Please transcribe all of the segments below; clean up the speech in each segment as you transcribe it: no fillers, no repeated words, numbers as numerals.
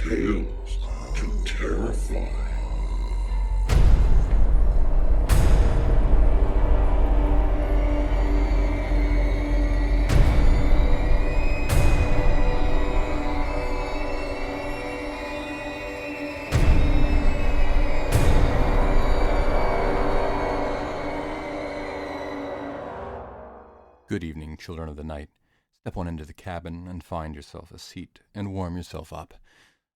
Tales to Terrify. Good evening, children of the night. Step on into the cabin and find yourself a seat and warm yourself up.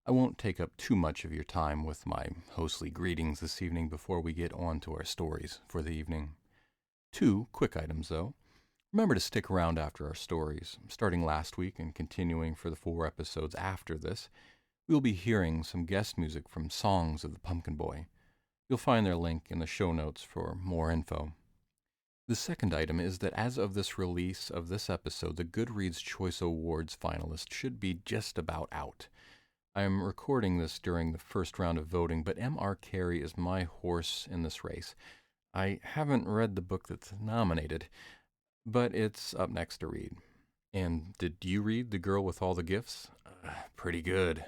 I won't take up too much of your time with my hostly greetings this evening before we get on to our stories for the evening. 2 quick items, though. Remember to stick around after our stories. Starting last week and continuing for the 4 episodes after this, we'll be hearing some guest music from Songs of the Pumpkin Boy. You'll find their link in the show notes for more info. The second item is that as of this release of this episode, the Goodreads Choice Awards finalist should be just about out. I am recording this during the first round of voting, but M.R. Carey is my horse in this race. I haven't read the book that's nominated, but it's up next to read. And did you read The Girl with All the Gifts? Pretty good.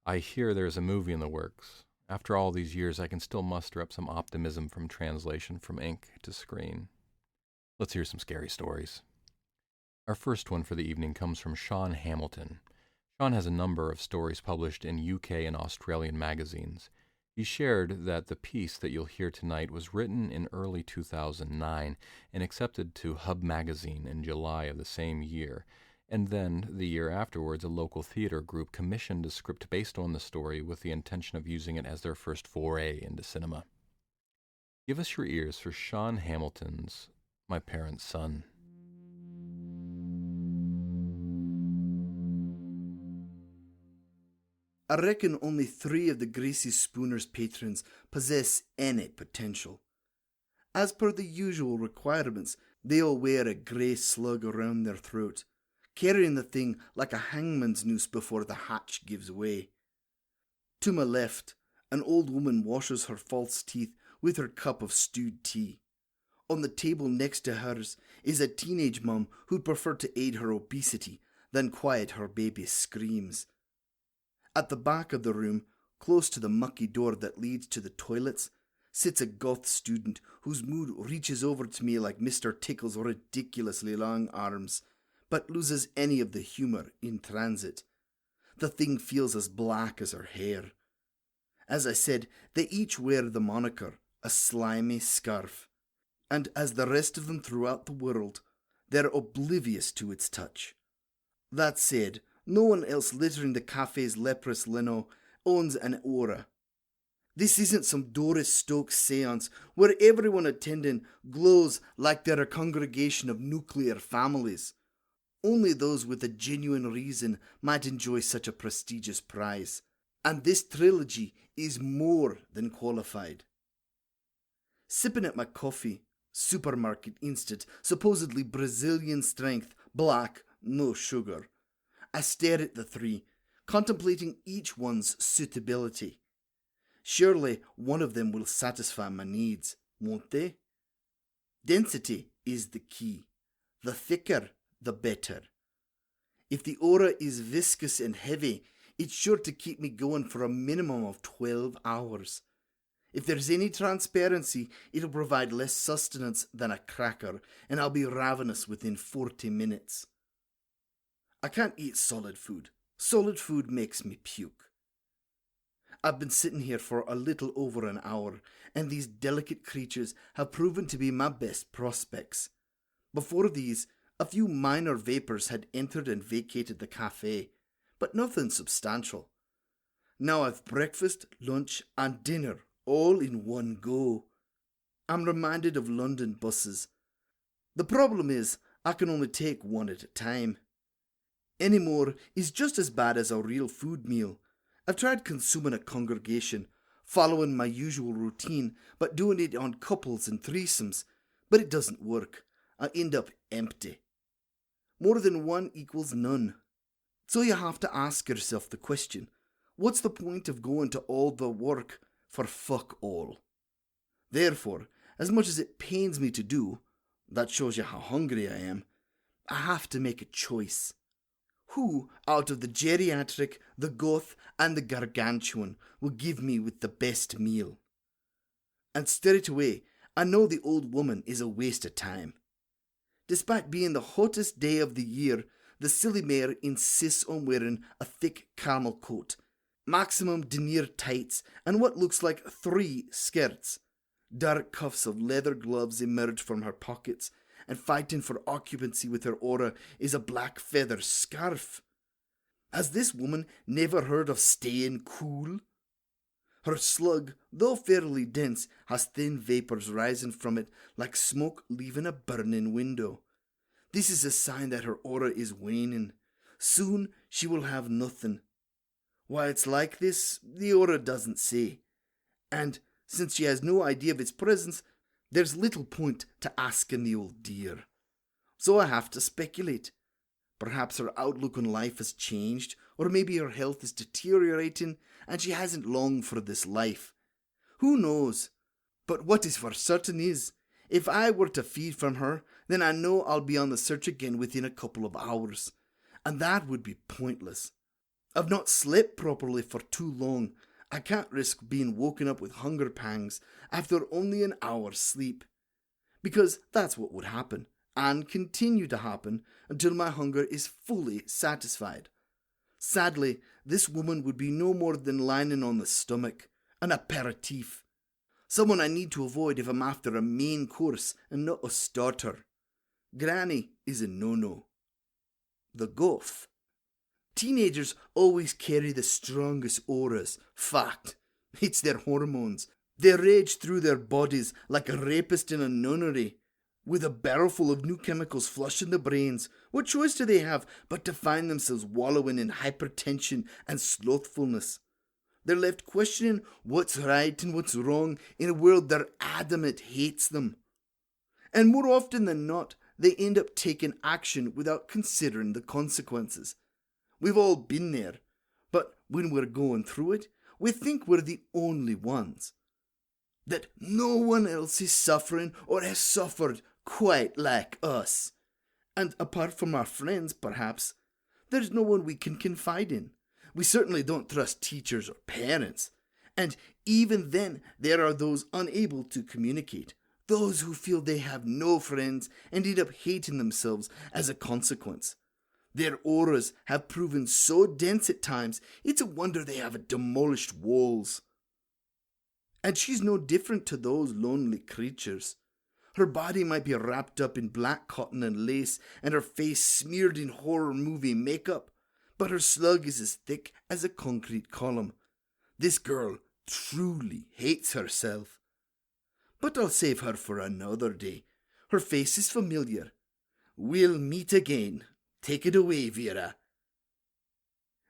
I hear there's a movie in the works. After all these years, I can still muster up some optimism from translation from ink to screen. Let's hear some scary stories. Our first one for the evening comes from Shaun Hamilton. Shaun has a number of stories published in UK and Australian magazines. He shared that the piece that you'll hear tonight was written in early 2009 and accepted to Hub magazine in July of the same year. And then, the year afterwards, a local theater group commissioned a script based on the story with the intention of using it as their first foray into cinema. Give us your ears for Shaun Hamilton's My Parents' Son. I reckon only 3 of the Gracie Spooner's patrons possess any potential. As per the usual requirements, they all wear a grey slug around their throat, carrying the thing like a hangman's noose before the hatch gives way. To my left, an old woman washes her false teeth with her cup of stewed tea. On the table next to hers is a teenage mum who'd prefer to aid her obesity than quiet her baby's screams. At the back of the room, close to the mucky door that leads to the toilets, sits a goth student whose mood reaches over to me like Mr. Tickle's ridiculously long arms, but loses any of the humour in transit. The thing feels as black as her hair. As I said, they each wear the moniker, a slimy scarf, and as the rest of them throughout the world, they're oblivious to its touch. That said, no one else littering the cafe's leprous lino owns an aura. This isn't some Doris Stokes seance where everyone attending glows like they're a congregation of nuclear families. Only those with a genuine reason might enjoy such a prestigious prize, and this trilogy is more than qualified. Sipping at my coffee, supermarket instant, supposedly Brazilian strength, black, no sugar, I stare at the 3, contemplating each one's suitability. Surely one of them will satisfy my needs, won't they? Density is the key. The thicker, the better. If the aura is viscous and heavy, it's sure to keep me going for a minimum of 12 hours. If there's any transparency, it'll provide less sustenance than a cracker, and I'll be ravenous within 40 minutes. I can't eat solid food. Solid food makes me puke. I've been sitting here for a little over an hour, and these delicate creatures have proven to be my best prospects. Before these, a few minor vapours had entered and vacated the cafe, but nothing substantial. Now I've breakfast, lunch, and dinner all in one go. I'm reminded of London buses. The problem is, I can only take one at a time. Any more is just as bad as a real food meal. I've tried consuming a congregation, following my usual routine, but doing it on couples and threesomes, but it doesn't work. I end up empty. More than one equals none. So you have to ask yourself the question, what's the point of going to all the work for fuck all? Therefore, as much as it pains me to do, that shows you how hungry I am, I have to make a choice. who out of the geriatric, the goth, and the gargantuan will give me with the best meal? And straight away, I know the old woman is a waste of time. Despite being the hottest day of the year, the silly mare insists on wearing a thick camel coat, maximum denier tights, and what looks like 3 skirts. Dark cuffs of leather gloves emerge from her pockets, and fighting for occupancy with her aura is a black feather scarf. Has this woman never heard of staying cool? Her slug, though fairly dense, has thin vapours rising from it like smoke leaving a burning window. This is a sign that her aura is waning. Soon she will have nothing. Why it's like this, the aura doesn't say. And since she has no idea of its presence, there's little point to asking the old dear. So I have to speculate. Perhaps her outlook on life has changed, or maybe her health is deteriorating and she hasn't long for this life. Who knows? But what is for certain is, if I were to feed from her, then I know I'll be on the search again within a couple of hours, and that would be pointless. I've not slept properly for too long. I can't risk being woken up with hunger pangs after only an hour's sleep, because that's what would happen, and continue to happen until my hunger is fully satisfied. Sadly, this woman would be no more than lining on the stomach, an aperitif, someone I need to avoid if I'm after a main course and not a starter. Granny is a no-no. The goth. Teenagers always carry the strongest auras. Fact. It's their hormones. They rage through their bodies like a rapist in a nunnery, with a barrel full of new chemicals flushing the brains. What choice do they have but to find themselves wallowing in hypertension and slothfulness? They're left questioning what's right and what's wrong in a world that adamant hates them. And more often than not, they end up taking action without considering the consequences. We've all been there, but when we're going through it, we think we're the only ones. That no one else is suffering or has suffered quite like us. And apart from our friends, perhaps, there's no one we can confide in. We certainly don't trust teachers or parents. And even then, there are those unable to communicate. Those who feel they have no friends and end up hating themselves as a consequence. Their auras have proven so dense at times, it's a wonder they haven't demolished walls. And she's no different to those lonely creatures. Her body might be wrapped up in black cotton and lace, and her face smeared in horror movie makeup, but her slug is as thick as a concrete column. This girl truly hates herself. But I'll save her for another day. Her face is familiar. We'll meet again. Take it away, Vera.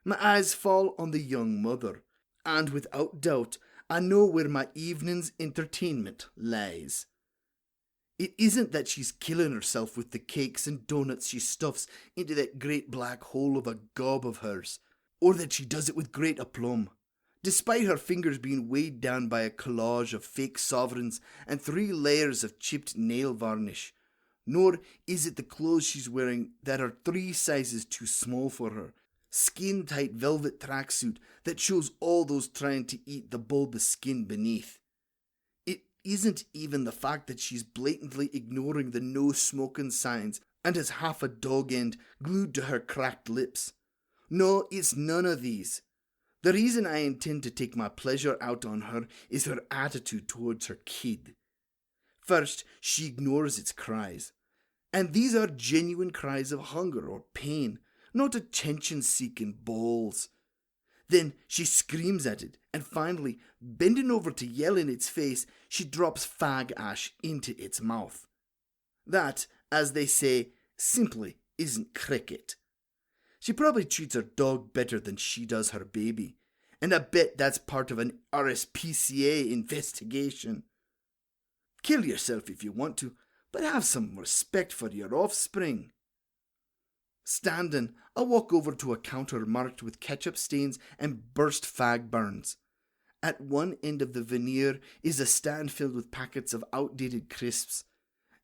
My eyes fall on the young mother, and without doubt, I know where my evening's entertainment lies. It isn't that she's killing herself with the cakes and donuts she stuffs into that great black hole of a gob of hers, or that she does it with great aplomb, despite her fingers being weighed down by a collage of fake sovereigns and 3 layers of chipped nail varnish. Nor is it the clothes she's wearing that are 3 sizes too small for her. Skin-tight velvet tracksuit that shows all those trying to eat the bulbous skin beneath. It isn't even the fact that she's blatantly ignoring the no-smoking signs and has half a dog end glued to her cracked lips. No, it's none of these. The reason I intend to take my pleasure out on her is her attitude towards her kid. First, she ignores its cries. And these are genuine cries of hunger or pain, not attention-seeking bawls. Then she screams at it, and finally, bending over to yell in its face, she drops fag ash into its mouth. That, as they say, simply isn't cricket. She probably treats her dog better than she does her baby, and I bet that's part of an RSPCA investigation. Kill yourself if you want to, but have some respect for your offspring. Standing, I walk over to a counter marked with ketchup stains and burst fag burns. At one end of the veneer is a stand filled with packets of outdated crisps,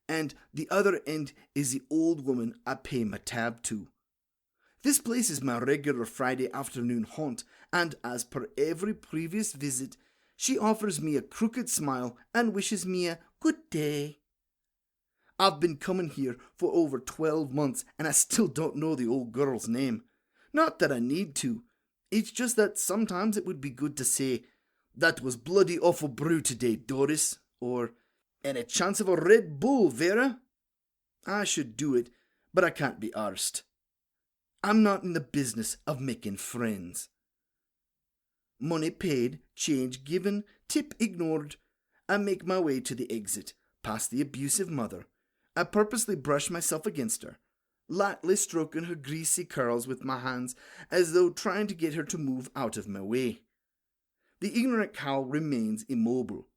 and the other end is the old woman I pay my tab to. This place is my regular Friday afternoon haunt, and as per every previous visit, she offers me a crooked smile and wishes me a good day. I've been coming here for over 12 months and I still don't know the old girl's name. Not that I need to. It's just that sometimes it would be good to say, "That was bloody awful brew today, Doris," or "Any chance of a Red Bull, Vera?" I should do it, but I can't be arsed. I'm not in the business of making friends. Money paid, change given, tip ignored. I make my way to the exit, past the abusive mother. I purposely brush myself against her, lightly stroking her greasy curls with my hands as though trying to get her to move out of my way. The ignorant cow remains immobile.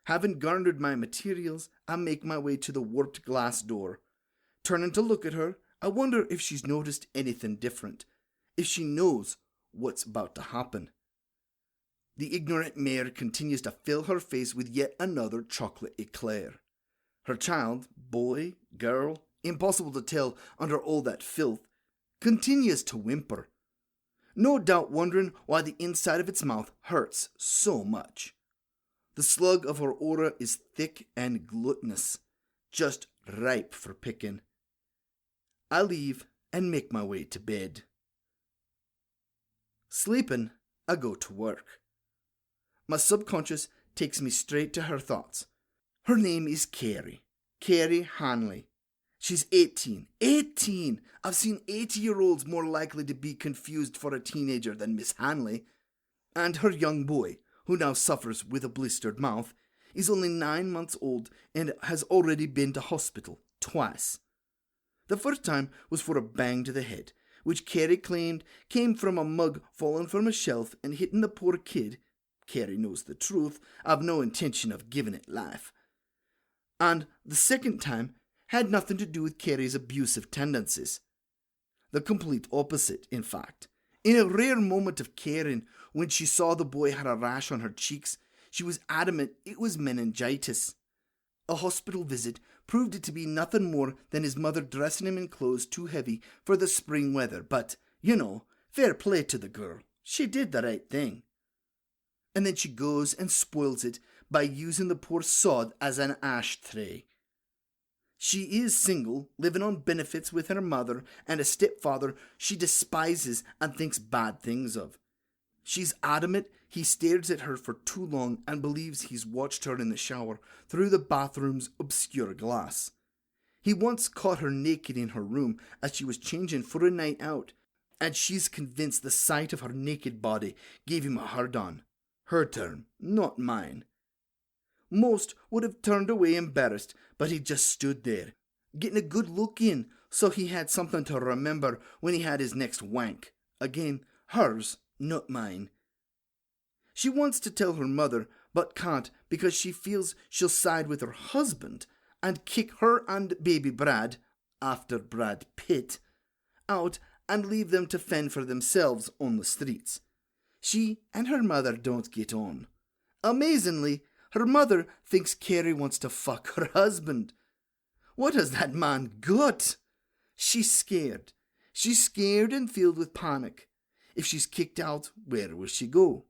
Having garnered my materials, I make my way to the warped glass door. Turning to look at her, I wonder if she's noticed anything different, if she knows what's about to happen. The ignorant mare continues to fill her face with yet another chocolate eclair. Her child, boy, girl, impossible to tell under all that filth, continues to whimper, no doubt wondering why the inside of its mouth hurts so much. The slug of her aura is thick and gluttonous, just ripe for picking. I leave and make my way to bed. Sleeping, I go to work. My subconscious takes me straight to her thoughts. Her name is Carrie Hanley. She's 18. 18! I've seen 80-year-olds more likely to be confused for a teenager than Miss Hanley. And her young boy, who now suffers with a blistered mouth, is only 9 months old and has already been to hospital twice. The first time was for a bang to the head, which Carrie claimed came from a mug falling from a shelf and hitting the poor kid. Carrie knows the truth. I've no intention of giving it life. And the second time had nothing to do with Carrie's abusive tendencies. The complete opposite, in fact. In a rare moment of caring, when she saw the boy had a rash on her cheeks, she was adamant it was meningitis. A hospital visit proved it to be nothing more than his mother dressing him in clothes too heavy for the spring weather, but, fair play to the girl. She did the right thing. And then she goes and spoils it by using the poor sod as an ashtray. She is single, living on benefits with her mother and a stepfather she despises and thinks bad things of. She's adamant he stares at her for too long and believes he's watched her in the shower through the bathroom's obscure glass. He once caught her naked in her room as she was changing for a night out, and she's convinced the sight of her naked body gave him a hard-on. Her term, not mine. Most would have turned away embarrassed, but he just stood there, getting a good look in, so he had something to remember when he had his next wank. Again, hers, not mine. She wants to tell her mother, but can't because she feels she'll side with her husband and kick her and baby Brad, after Brad Pitt, out and leave them to fend for themselves on the streets. She and her mother don't get on. Amazingly, her mother thinks Carrie wants to fuck her husband. What has that man got? She's scared. She's scared and filled with panic. If she's kicked out, where will she go?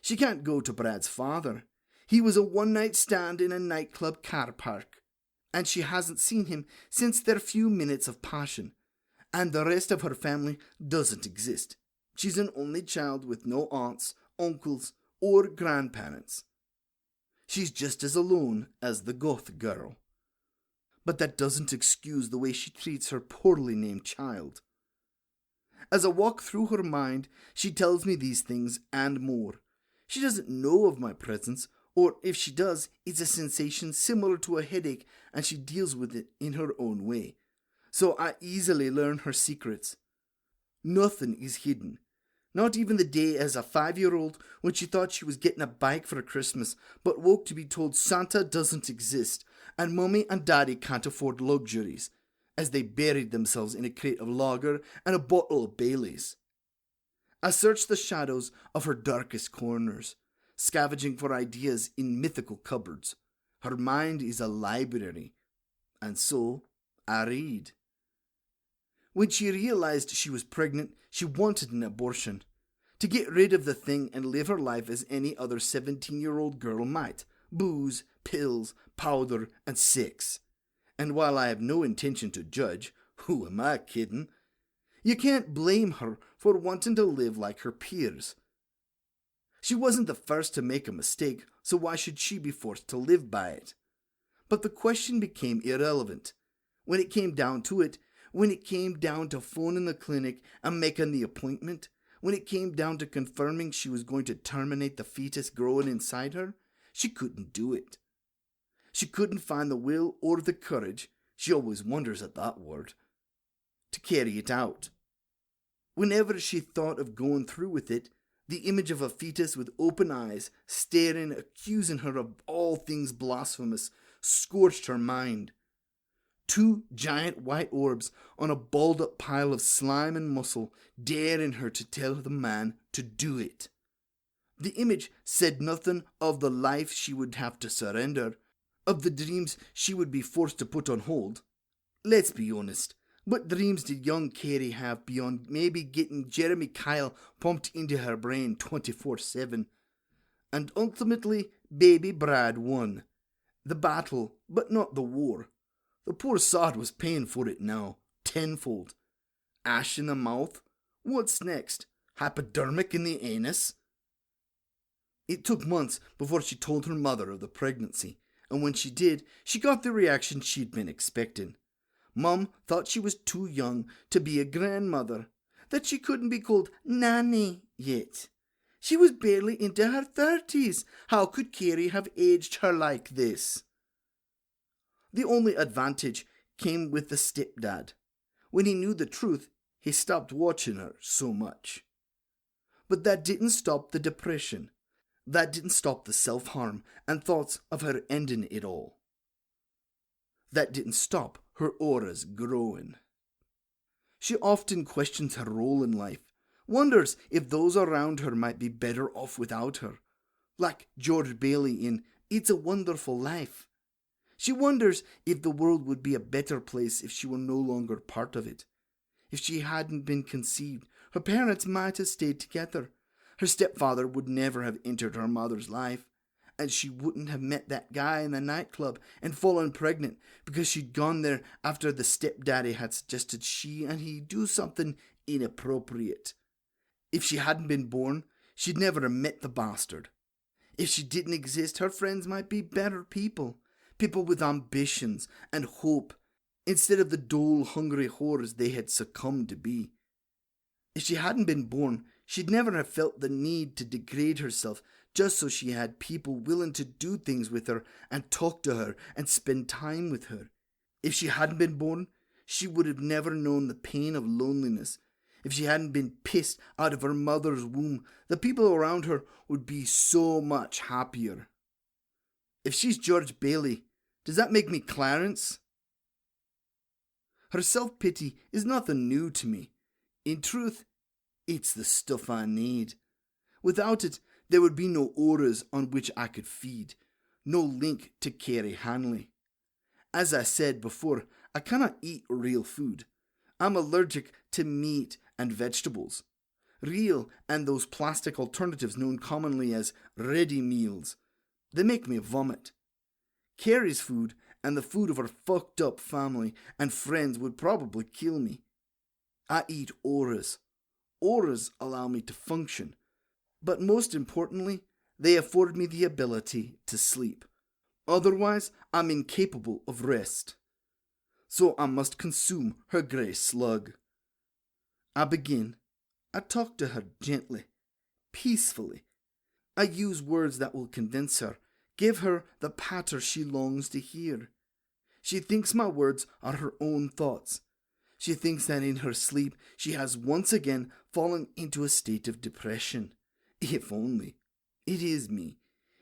She can't go to Brad's father. He was a one-night stand in a nightclub car park, and she hasn't seen him since their few minutes of passion. And the rest of her family doesn't exist. She's an only child with no aunts, uncles, or grandparents. She's just as alone as the goth girl. But that doesn't excuse the way she treats her poorly named child. As I walk through her mind, she tells me these things and more. She doesn't know of my presence, or if she does, it's a sensation similar to a headache and she deals with it in her own way. So I easily learn her secrets. Nothing is hidden. Not even the day as a 5-year-old when she thought she was getting a bike for Christmas, but woke to be told Santa doesn't exist and Mummy and Daddy can't afford luxuries, as they buried themselves in a crate of lager and a bottle of Bailey's. I search the shadows of her darkest corners, scavenging for ideas in mythical cupboards. Her mind is a library, and so I read. When she realized she was pregnant, she wanted an abortion. To get rid of the thing and live her life as any other 17-year-old girl might. Booze, pills, powder, and sex. And while I have no intention to judge, who am I kidding? You can't blame her for wanting to live like her peers. She wasn't the first to make a mistake, so why should she be forced to live by it? But the question became irrelevant. When it came down to it, when it came down to phoning the clinic and making the appointment, when it came down to confirming she was going to terminate the fetus growing inside her, she couldn't do it. She couldn't find the will or the courage, she always wonders at that word, to carry it out. Whenever she thought of going through with it, the image of a fetus with open eyes, staring, accusing her of all things blasphemous, scorched her mind. 2 giant white orbs on a balled-up pile of slime and muscle, daring her to tell the man to do it. The image said nothing of the life she would have to surrender, of the dreams she would be forced to put on hold. Let's be honest. What dreams did young Carrie have beyond maybe getting Jeremy Kyle pumped into her brain 24/7? And ultimately, baby Brad won. The battle, but not the war. The poor sod was paying for it now, tenfold. Ash in the mouth? What's next? Hypodermic in the anus? It took months before she told her mother of the pregnancy, and when she did, she got the reaction she'd been expecting. Mum thought she was too young to be a grandmother, that she couldn't be called Nanny yet. She was barely into her 30s. How could Carrie have aged her like this? The only advantage came with the stepdad. When he knew the truth, he stopped watching her so much. But that didn't stop the depression. That didn't stop the self-harm and thoughts of her ending it all. That didn't stop her auras growing. She often questions her role in life, wonders if those around her might be better off without her, like George Bailey in It's a Wonderful Life. She wonders if the world would be a better place if she were no longer part of it. If she hadn't been conceived, her parents might have stayed together. Her stepfather would never have entered her mother's life, and she wouldn't have met that guy in the nightclub and fallen pregnant because she'd gone there after the stepdaddy had suggested she and he do something inappropriate. If she hadn't been born, she'd never have met the bastard. If she didn't exist, her friends might be better people, people with ambitions and hope, instead of the dole-hungry whores they had succumbed to be. If she hadn't been born, she'd never have felt the need to degrade herself just so she had people willing to do things with her and talk to her and spend time with her. If she hadn't been born, she would have never known the pain of loneliness. If she hadn't been pissed out of her mother's womb, the people around her would be so much happier. If she's George Bailey, does that make me Clarence? Her self-pity is nothing new to me. In truth, it's the stuff I need. Without it, there would be no auras on which I could feed, no link to Carrie Hanley. As I said before, I cannot eat real food. I'm allergic to meat and vegetables. Real and those plastic alternatives known commonly as ready meals. They make me vomit. Carrie's food and the food of her fucked up family and friends would probably kill me. I eat auras. Auras allow me to function. But most importantly, they afford me the ability to sleep. Otherwise, I'm incapable of rest. So I must consume her grey slug. I begin. I talk to her gently, peacefully. I use words that will convince her, give her the patter she longs to hear. She thinks my words are her own thoughts. She thinks that in her sleep she has once again fallen into a state of depression. If only. It is me.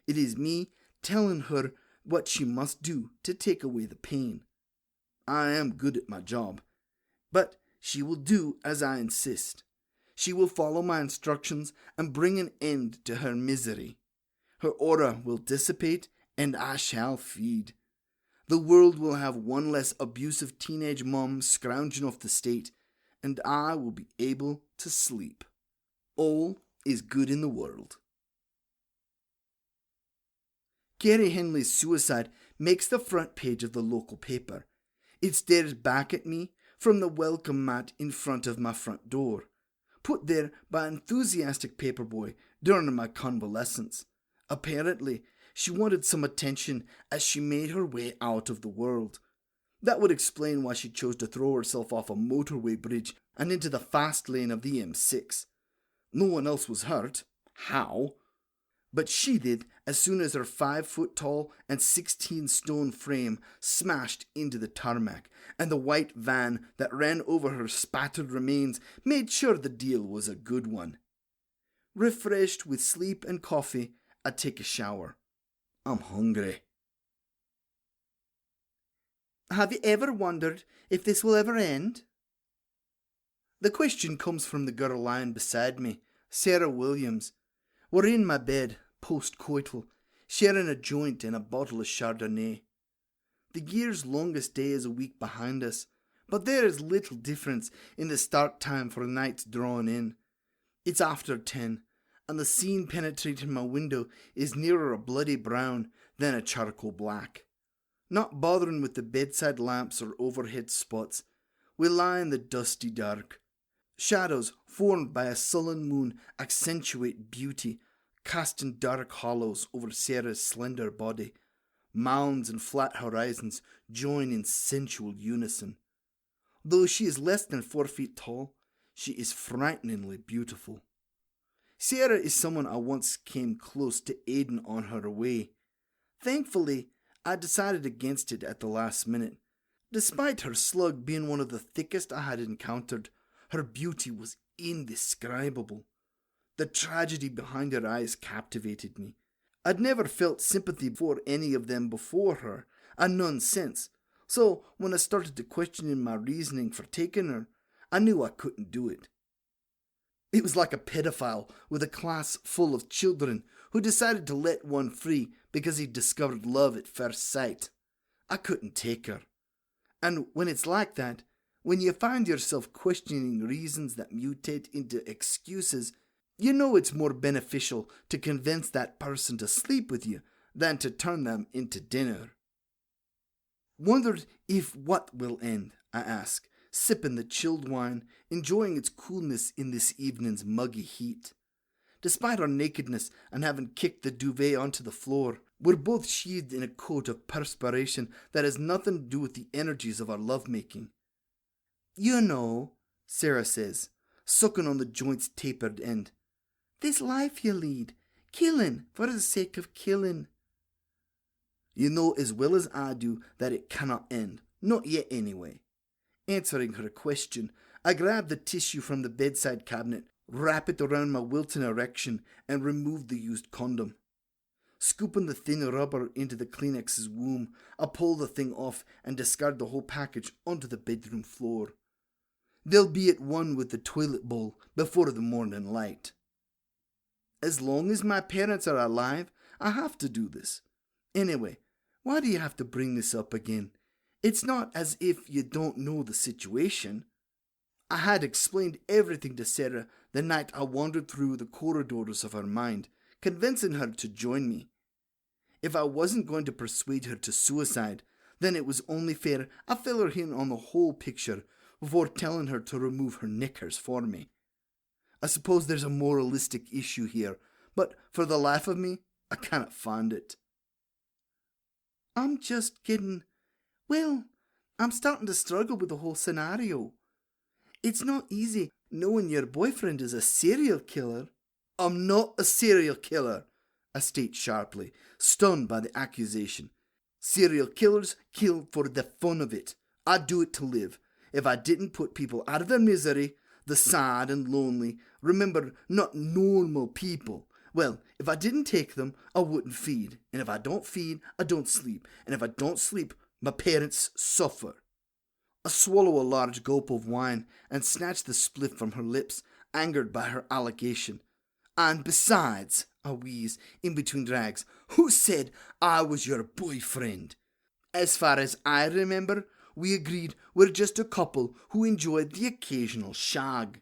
It is me telling her what she must do to take away the pain. I am good at my job, but she will do as I insist. She will follow my instructions and bring an end to her misery. Her aura will dissipate and I shall feed. The world will have one less abusive teenage mom scrounging off the state, and I will be able to sleep. All is good in the world. Gary Henley's suicide makes the front page of the local paper. It stares back at me from the welcome mat in front of my front door, put there by an enthusiastic paperboy during my convalescence. Apparently, she wanted some attention as she made her way out of the world. That would explain why she chose to throw herself off a motorway bridge and into the fast lane of the M6. No one else was hurt. How? But she did as soon as her 5-foot-tall and 16-stone frame smashed into the tarmac, and the white van that ran over her spattered remains made sure the deal was a good one. Refreshed with sleep and coffee, I take a shower. I'm hungry. Have you ever wondered if this will ever end? The question comes from the girl lying beside me, Sarah Williams. We're in my bed, post-coital, sharing a joint and a bottle of Chardonnay. The year's longest day is a week behind us, but there is little difference in the start time for nights drawing in. It's after 10, and the scene penetrating my window is nearer a bloody brown than a charcoal black. Not bothering with the bedside lamps or overhead spots, we lie in the dusty dark. Shadows formed by a sullen moon accentuate beauty, casting dark hollows over Sarah's slender body. Mounds and flat horizons join in sensual unison. Though she is less than 4 feet tall, she is frighteningly beautiful. Sarah is someone I once came close to aiding on her way. Thankfully, I decided against it at the last minute. Despite her slug being one of the thickest I had encountered, her beauty was indescribable. The tragedy behind her eyes captivated me. I'd never felt sympathy for any of them before her, and none since, so when I started to question my reasoning for taking her, I knew I couldn't do it. It was like a pedophile with a class full of children who decided to let one free because he'd discovered love at first sight. I couldn't take her. And when it's like that, when you find yourself questioning reasons that mutate into excuses, you know it's more beneficial to convince that person to sleep with you than to turn them into dinner. Wondered if what will end, I ask, sipping the chilled wine, enjoying its coolness in this evening's muggy heat. Despite our nakedness and having kicked the duvet onto the floor, we're both sheathed in a coat of perspiration that has nothing to do with the energies of our lovemaking. You know, Sarah says, sucking on the joint's tapered end. This life you lead, killing for the sake of killing. You know as well as I do that it cannot end, not yet anyway. Answering her question, I grab the tissue from the bedside cabinet, wrap it around my wilting erection, and remove the used condom. Scooping the thin rubber into the Kleenex's womb, I pull the thing off and discard the whole package onto the bedroom floor. They'll be at one with the toilet bowl before the morning light. As long as my parents are alive, I have to do this. Anyway, why do you have to bring this up again? It's not as if you don't know the situation. I had explained everything to Sarah the night I wandered through the corridors of her mind, convincing her to join me. If I wasn't going to persuade her to suicide, then it was only fair I fill her in on the whole picture before telling her to remove her knickers for me. I suppose there's a moralistic issue here, but for the life of me, I cannot find it. I'm starting to struggle with the whole scenario. It's not easy knowing your boyfriend is a serial killer. I'm not a serial killer, I state sharply, stunned by the accusation. Serial killers kill for the fun of it. I do it to live. If I didn't put people out of their misery, the sad and lonely, remember, not normal people, well, if I didn't take them, I wouldn't feed. And if I don't feed, I don't sleep. And if I don't sleep, my parents suffer. I swallow a large gulp of wine and snatch the spliff from her lips, angered by her allegation. And besides, I wheeze in between drags, who said I was your boyfriend? As far as I remember, We agreed we're just a couple who enjoyed the occasional shag.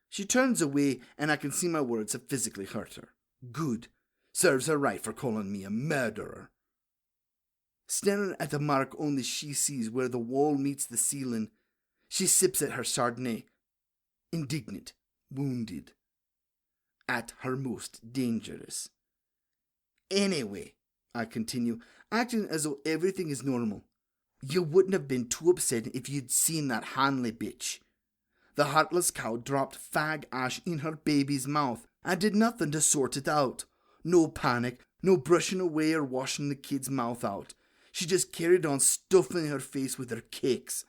She turns away and I can see my words have physically hurt her. Good. Serves her right for calling me a murderer. Staring at the mark only she sees where the wall meets the ceiling, she sips at her Chardonnay. Indignant, wounded. At her most dangerous. Anyway, I continue, acting as though everything is normal. You wouldn't have been too upset if you'd seen that Hanley bitch. The heartless cow dropped fag ash in her baby's mouth and did nothing to sort it out. No panic, no brushing away or washing the kid's mouth out. She just carried on stuffing her face with her cakes.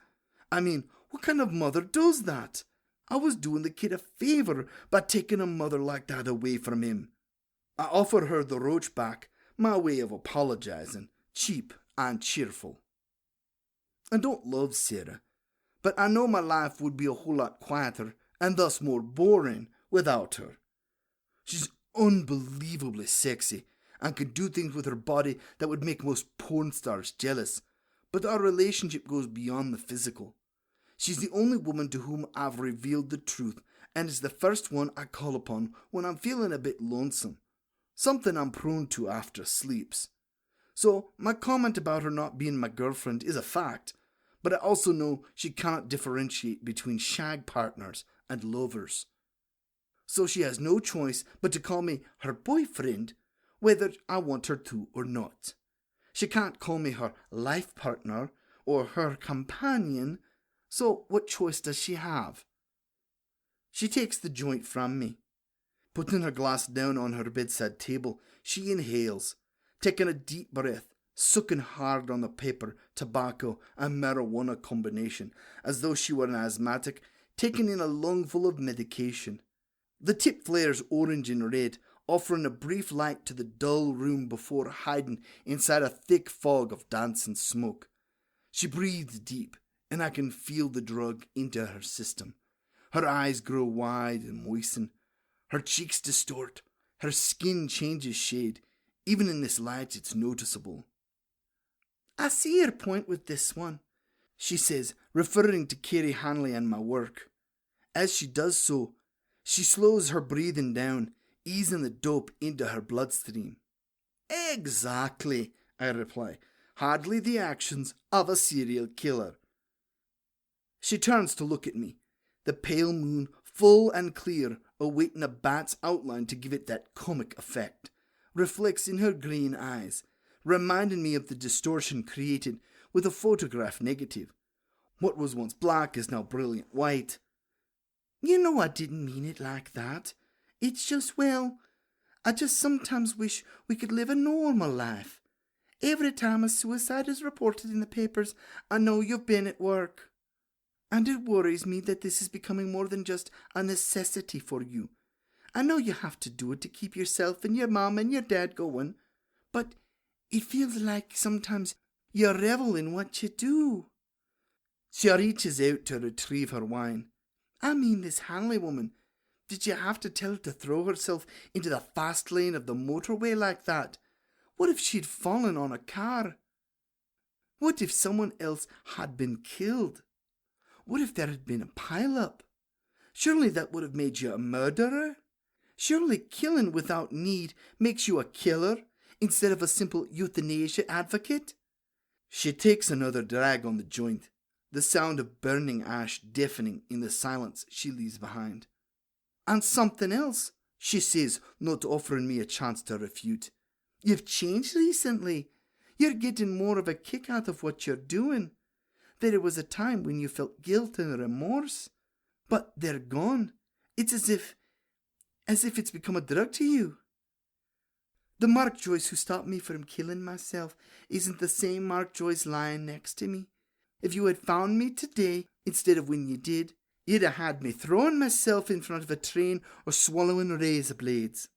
I mean, what kind of mother does that? I was doing the kid a favour by taking a mother like that away from him. I offered her the roach back, my way of apologising, cheap and cheerful. I don't love Sarah, but I know my life would be a whole lot quieter and thus more boring without her. She's unbelievably sexy and can do things with her body that would make most porn stars jealous, but our relationship goes beyond the physical. She's the only woman to whom I've revealed the truth and is the first one I call upon when I'm feeling a bit lonesome, something I'm prone to after sleeps. So my comment about her not being my girlfriend is a fact, but I also know she cannot differentiate between shag partners and lovers. So she has no choice but to call me her boyfriend, whether I want her to or not. She can't call me her life partner or her companion, so what choice does she have? She takes the joint from me. Putting her glass down on her bedside table, she inhales, taking a deep breath, sucking hard on the paper, tobacco and marijuana combination, as though she were an asthmatic, taking in a lungful of medication. The tip flares orange and red, offering a brief light to the dull room before hiding inside a thick fog of dancing smoke. She breathes deep, and I can feel the drug into her system. Her eyes grow wide and moisten. Her cheeks distort. Her skin changes shade. Even in this light, it's noticeable. I see your point with this one, she says, referring to Carrie Hanley and my work. As she does so, she slows her breathing down, easing the dope into her bloodstream. Exactly, I reply. Hardly the actions of a serial killer. She turns to look at me, the pale moon full and clear, awaiting a bat's outline to give it that comic effect, reflects in her green eyes, reminding me of the distortion created with a photograph negative. What was once black is now brilliant white. You know I didn't mean it like that. It's just, well, I just sometimes wish we could live a normal life. Every time a suicide is reported in the papers, I know you've been at work. And it worries me that this is becoming more than just a necessity for you. I know you have to do it to keep yourself and your mom and your dad going, but it feels like sometimes you revel in what you do. She reaches out to retrieve her wine. I mean, this Hanley woman. Did you have to tell her to throw herself into the fast lane of the motorway like that? What if she'd fallen on a car? What if someone else had been killed? What if there had been a pile-up? Surely that would have made you a murderer? Surely killing without need makes you a killer instead of a simple euthanasia advocate? She takes another drag on the joint, the sound of burning ash deafening in the silence she leaves behind. And something else, she says, not offering me a chance to refute. You've changed recently. You're getting more of a kick out of what you're doing. There was a time when you felt guilt and remorse, but they're gone. It's as if it's become a drug to you. The Mark Joyce who stopped me from killing myself isn't the same Mark Joyce lying next to me. If you had found me today, instead of when you did, you'd have had me throwing myself in front of a train or swallowing razor blades.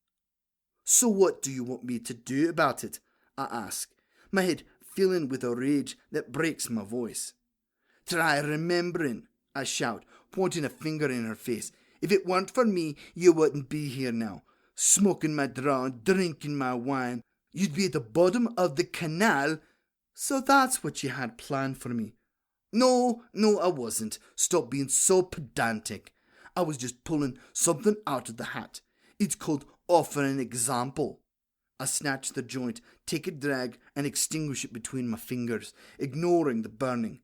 So what do you want me to do about it? I ask, my head filling with a rage that breaks my voice. Try remembering, I shout, pointing a finger in her face. If it weren't for me, you wouldn't be here now, smoking my draw and drinking my wine. You'd be at the bottom of the canal, So that's what you had planned for me. No, I wasn't. Stop being so pedantic. I was just pulling something out of the hat. It's called offering an example. I snatch the joint, take a drag, and extinguish it between my fingers, ignoring the burning.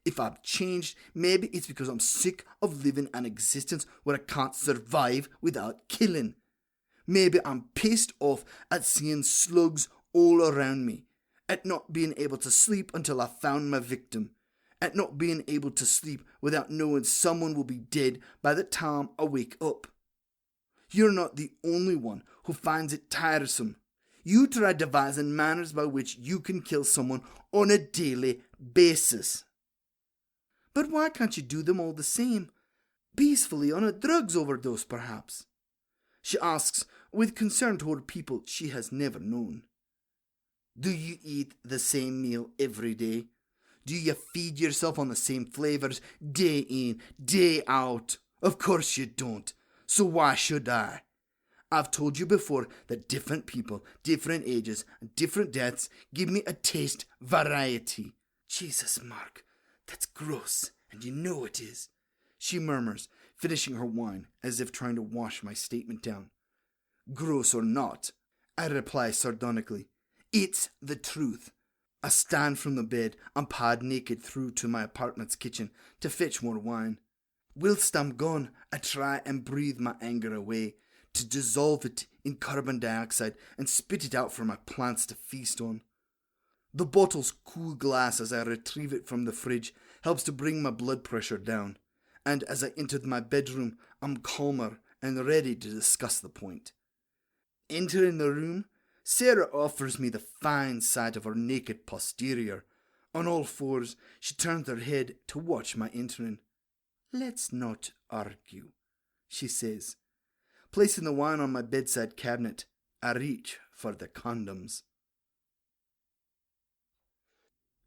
If I've changed, maybe it's because I'm sick of living an existence where I can't survive without killing. Maybe I'm pissed off at seeing slugs all around me, at not being able to sleep until I found my victim, at not being able to sleep without knowing someone will be dead by the time I wake up. You're not the only one who finds it tiresome. You try devising manners by which you can kill someone on a daily basis. But why can't you do them all the same? Peacefully on a drugs overdose, perhaps? She asks with concern toward people she has never known. Do you eat the same meal every day? Do you feed yourself on the same flavors day in, day out? Of course you don't. So why should I? I've told you before that different people, different ages, and different deaths give me a taste variety. Jesus, Mark, that's gross, and you know it is, she murmurs, finishing her wine as if trying to wash my statement down. Gross or not, I reply sardonically, it's the truth. I stand from the bed and pad naked through to my apartment's kitchen to fetch more wine. Whilst I'm gone, I try and breathe my anger away, to dissolve it in carbon dioxide and spit it out for my plants to feast on. The bottle's cool glass as I retrieve it from the fridge helps to bring my blood pressure down, and as I entered my bedroom, I'm calmer and ready to discuss the point. Entering the room, Sarah offers me the fine sight of her naked posterior. On all fours, she turns her head to watch my entering. Let's not argue, she says. Placing the wine on my bedside cabinet, I reach for the condoms.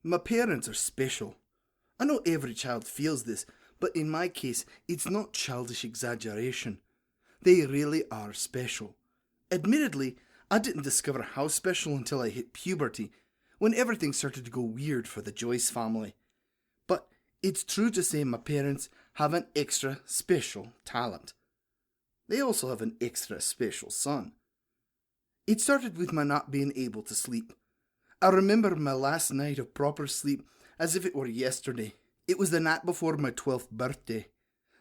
My parents are special. I know every child feels this, but in my case, it's not childish exaggeration. They really are special. Admittedly, I didn't discover how special until I hit puberty, when everything started to go weird for the Joyce family. But it's true to say my parents have an extra special talent. They also have an extra special son. It started with my not being able to sleep. I remember my last night of proper sleep as if it were yesterday. It was the night before my 12th birthday.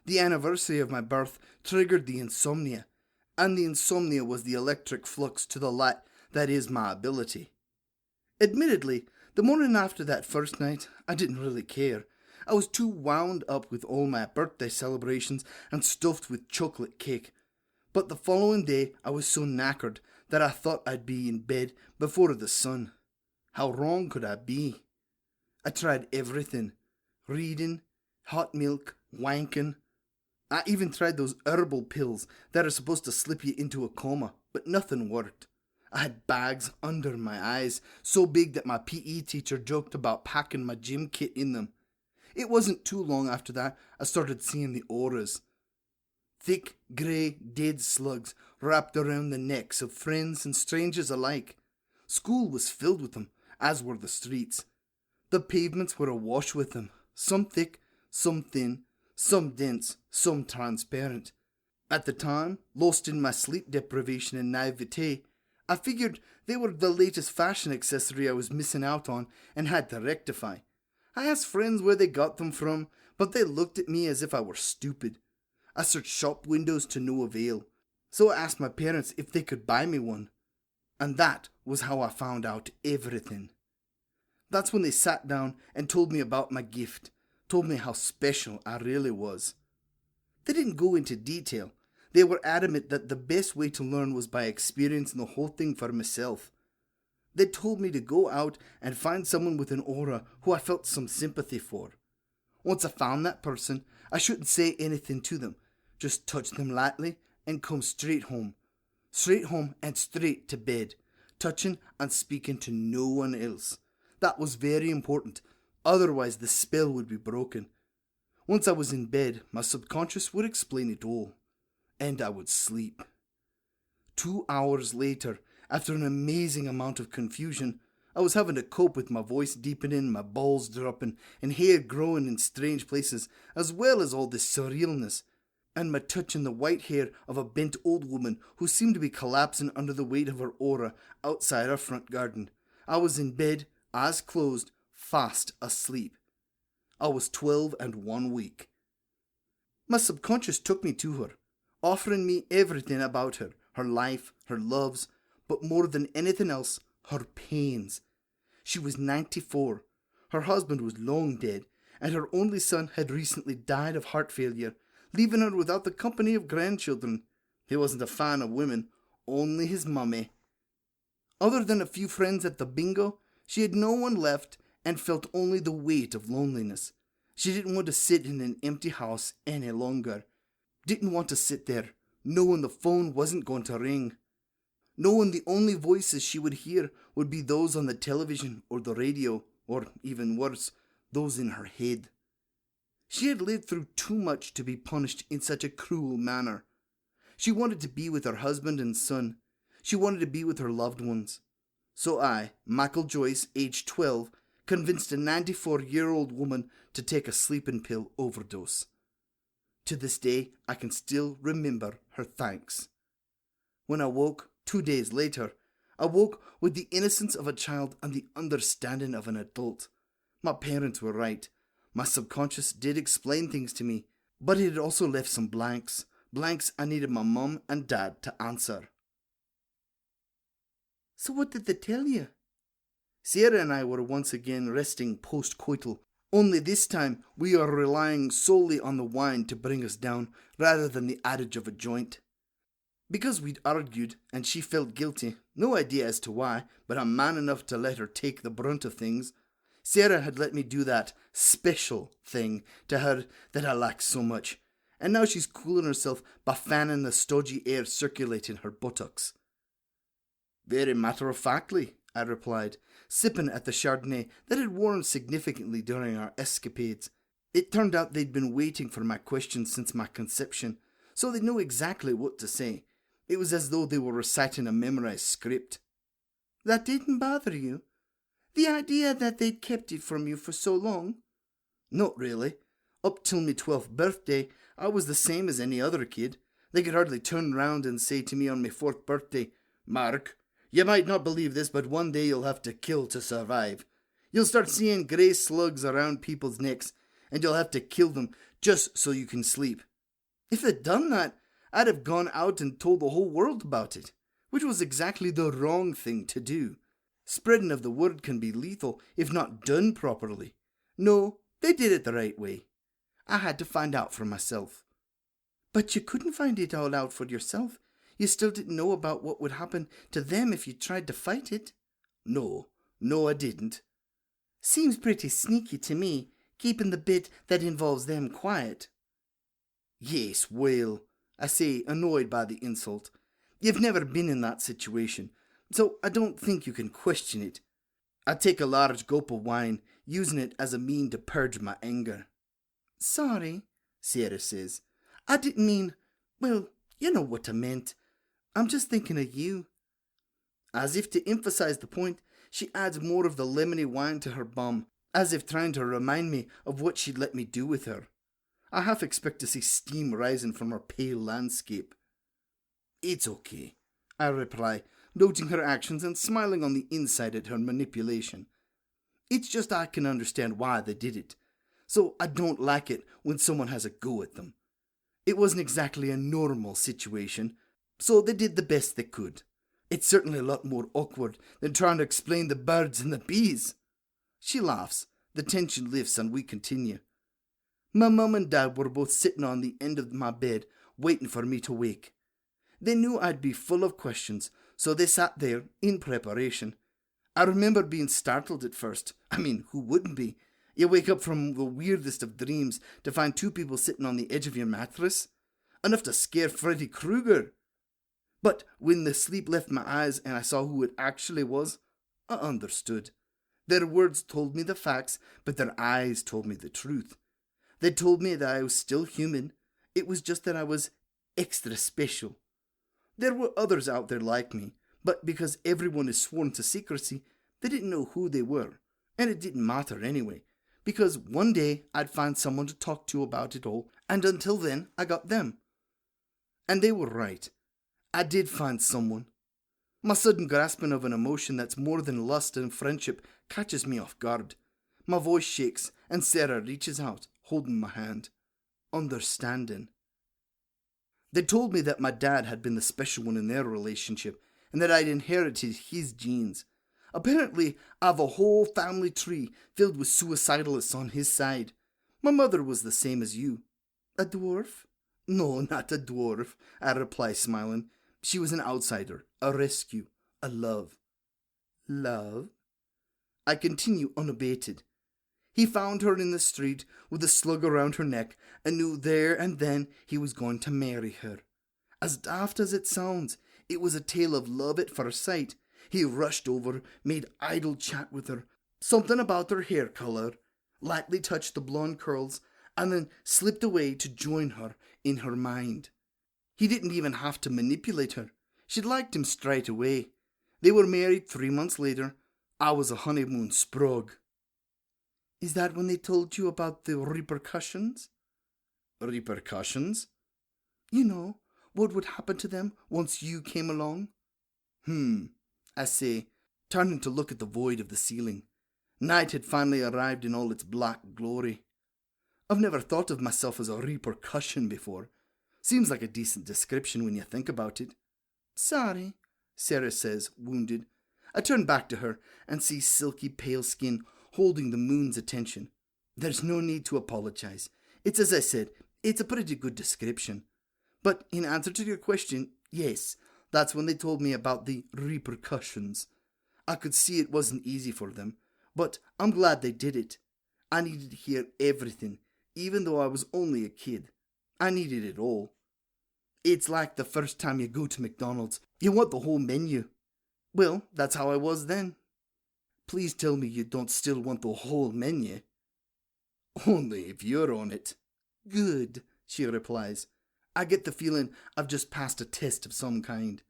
The anniversary of my birth triggered the insomnia, and the insomnia was the electric flux to the light that is my ability. Admittedly, the morning after that first night, I didn't really care. I was too wound up with all my birthday celebrations and stuffed with chocolate cake. But the following day, I was so knackered that I thought I'd be in bed before the sun. How wrong could I be? I tried everything. Reading, hot milk, wanking. I even tried those herbal pills that are supposed to slip you into a coma, but nothing worked. I had bags under my eyes, so big that my PE teacher joked about packing my gym kit in them. It wasn't too long after that I started seeing the auras. Thick, grey, dead slugs wrapped around the necks of friends and strangers alike. School was filled with them, as were the streets. The pavements were awash with them, some thick, some thin, some dense, some transparent. At the time, lost in my sleep deprivation and naivete, I figured they were the latest fashion accessory I was missing out on and had to rectify. I asked friends where they got them from, but they looked at me as if I were stupid. I searched shop windows to no avail, so I asked my parents if they could buy me one. And that was how I found out everything. That's when they sat down and told me about my gift, told me how special I really was. They didn't go into detail. They were adamant that the best way to learn was by experiencing the whole thing for myself. They told me to go out and find someone with an aura who I felt some sympathy for. Once I found that person, I shouldn't say anything to them, just touch them lightly and come straight home. Straight home and straight to bed, touching and speaking to no one else. That was very important, otherwise the spell would be broken. Once I was in bed, my subconscious would explain it all, and I would sleep. 2 hours later, after an amazing amount of confusion, I I was having to cope with my voice deepening, my balls dropping, and hair growing in strange places, as well as all this surrealness, and my touching the white hair of a bent old woman who seemed to be collapsing under the weight of her aura outside our front garden. I was in bed, eyes closed, fast asleep. I was 12 and 1 week. My subconscious took me to her, offering me everything about her, her life, her loves, but more than anything else, her pains. She was 94. Her husband was long dead, and her only son had recently died of heart failure, leaving her without the company of grandchildren. He wasn't a fan of women, only his mummy. Other than a few friends at the bingo, she had no one left and felt only the weight of loneliness. She didn't want to sit in an empty house any longer. Didn't want to sit there, knowing the phone wasn't going to ring. Knowing the only voices she would hear would be those on the television or the radio, or even worse, those in her head. She had lived through too much to be punished in such a cruel manner. She wanted to be with her husband and son. She wanted to be with her loved ones. So I, Michael Joyce, aged 12, convinced a 94-year-old woman to take a sleeping pill overdose. To this day, I can still remember her thanks. When I woke, 2 days later, I woke with the innocence of a child and the understanding of an adult. My parents were right. My subconscious did explain things to me, but it had also left some blanks. Blanks I needed my mum and dad to answer. So what did they tell you? Sarah and I were once again resting post-coital, only this time we are relying solely on the wine to bring us down, rather than the adage of a joint. Because we'd argued, and she felt guilty, no idea as to why, but I'm man enough to let her take the brunt of things, Sarah had let me do that special thing to her that I lacked so much, and now she's cooling herself by fanning the stodgy air circulating her buttocks. Very matter-of-factly, I replied, sipping at the Chardonnay that had worn significantly during our escapades. It turned out they'd been waiting for my questions since my conception, so they knew exactly what to say. It was as though they were reciting a memorized script. That didn't bother you? The idea that they'd kept it from you for so long? Not really. Up till my 12th birthday, I was the same as any other kid. They could hardly turn round and say to me on my 4th birthday, Mark, you might not believe this, but one day you'll have to kill to survive. You'll start seeing grey slugs around people's necks, and you'll have to kill them just so you can sleep. If they'd done that, I'd have gone out and told the whole world about it, which was exactly the wrong thing to do. Spreading of the word can be lethal if not done properly. No, they did it the right way. I had to find out for myself. But you couldn't find it all out for yourself. You still didn't know about what would happen to them if you tried to fight it. No, I didn't. Seems pretty sneaky to me, keeping the bit that involves them quiet. Yes, well, I say, annoyed by the insult. You've never been in that situation, so I don't think you can question it. I take a large gulp of wine, using it as a mean to purge my anger. Sorry, Sarah says. I didn't mean, well, you know what I meant. I'm just thinking of you. As if to emphasize the point, she adds more of the lemony wine to her bum, as if trying to remind me of what she'd let me do with her. I half expect to see steam rising from her pale landscape. It's okay, I reply, noting her actions and smiling on the inside at her manipulation. It's just I can understand why they did it, so I don't like it when someone has a go at them. It wasn't exactly a normal situation, so they did the best they could. It's certainly a lot more awkward than trying to explain the birds and the bees. She laughs, the tension lifts, and we continue. My mum and dad were both sitting on the end of my bed, waiting for me to wake. They knew I'd be full of questions, so they sat there in preparation. I remember being startled at first. I mean, who wouldn't be? You wake up from the weirdest of dreams to find two people sitting on the edge of your mattress. Enough to scare Freddy Krueger. But when the sleep left my eyes and I saw who it actually was, I understood. Their words told me the facts, but their eyes told me the truth. They told me that I was still human. It was just that I was extra special. There were others out there like me, but because everyone is sworn to secrecy, They didn't know who they were, and it didn't matter anyway, because one day I'd find someone to talk to about it all, and until then I got them. And they were right. I did find someone. My sudden grasping of an emotion that's more than lust and friendship catches me off guard. My voice shakes, and Sarah reaches out, holding my hand. Understanding. They told me that my dad had been the special one in their relationship, and that I'd inherited his genes. Apparently, I've a whole family tree filled with suicidalists on his side. My mother was the same as you. A dwarf? No, not a dwarf, I reply, smiling. She was an outsider, a rescue, a love. Love? I continue unabated. He found her in the street with a slug around her neck and knew there and then he was going to marry her. As daft as it sounds, it was a tale of love at first sight. He rushed over, made idle chat with her, something about her hair colour, lightly touched the blonde curls, and then slipped away to join her in her mind. He didn't even have to manipulate her. She'd liked him straight away. They were married 3 months later. I was a honeymoon sprog. Is that when they told you about the repercussions? Repercussions? You know, what would happen to them once you came along? I say, turning to look at the void of the ceiling. Night had finally arrived in all its black glory. I've never thought of myself as a repercussion before. Seems like a decent description when you think about it. Sorry, Sarah says, wounded. I turn back to her and see silky pale skin holding the moon's attention. There's no need to apologize. It's as I said, it's a pretty good description. But in answer to your question, yes, that's when they told me about the repercussions. I could see it wasn't easy for them, but I'm glad they did it. I needed to hear everything, even though I was only a kid. I needed it all. It's like the first time you go to McDonald's. You want the whole menu. Well, that's how I was then. Please tell me you don't still want the whole menu. Only if you're on it. Good, she replies. I get the feeling I've just passed a test of some kind.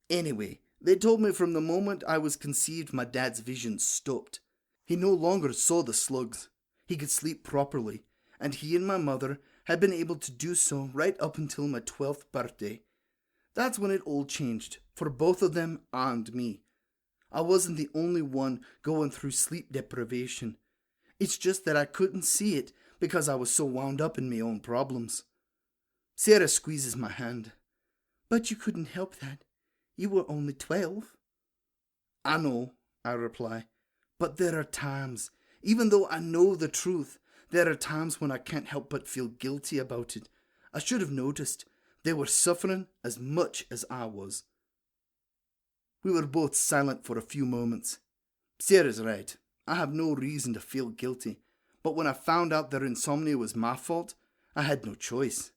Anyway, they told me from the moment I was conceived my dad's vision stopped. He no longer saw the slugs. He could sleep properly, and he and my mother had been able to do so right up until my 12th birthday. That's when it all changed, for both of them and me. I wasn't the only one going through sleep deprivation. It's just that I couldn't see it because I was so wound up in my own problems. Sarah squeezes my hand. But you couldn't help that. You were only 12. I know, I reply. But there are times, even though I know the truth, there are times when I can't help but feel guilty about it. I should have noticed. They were suffering as much as I was. We were both silent for a few moments. Sarah's right. I have no reason to feel guilty. But when I found out their insomnia was my fault, I had no choice.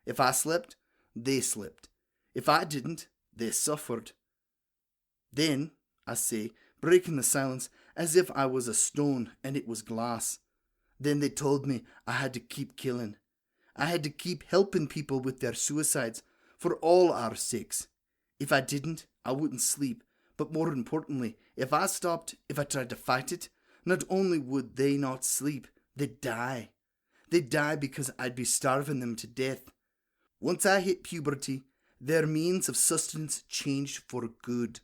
If I slept, they slept. If I didn't, they suffered. Then, I say, breaking the silence as if I was a stone and it was glass. Then they told me I had to keep killing. I had to keep helping people with their suicides for all our sakes. If I didn't, I wouldn't sleep. But more importantly, if I stopped, if I tried to fight it, not only would they not sleep, they'd die. They'd die because I'd be starving them to death. Once I hit puberty, their means of sustenance changed for good.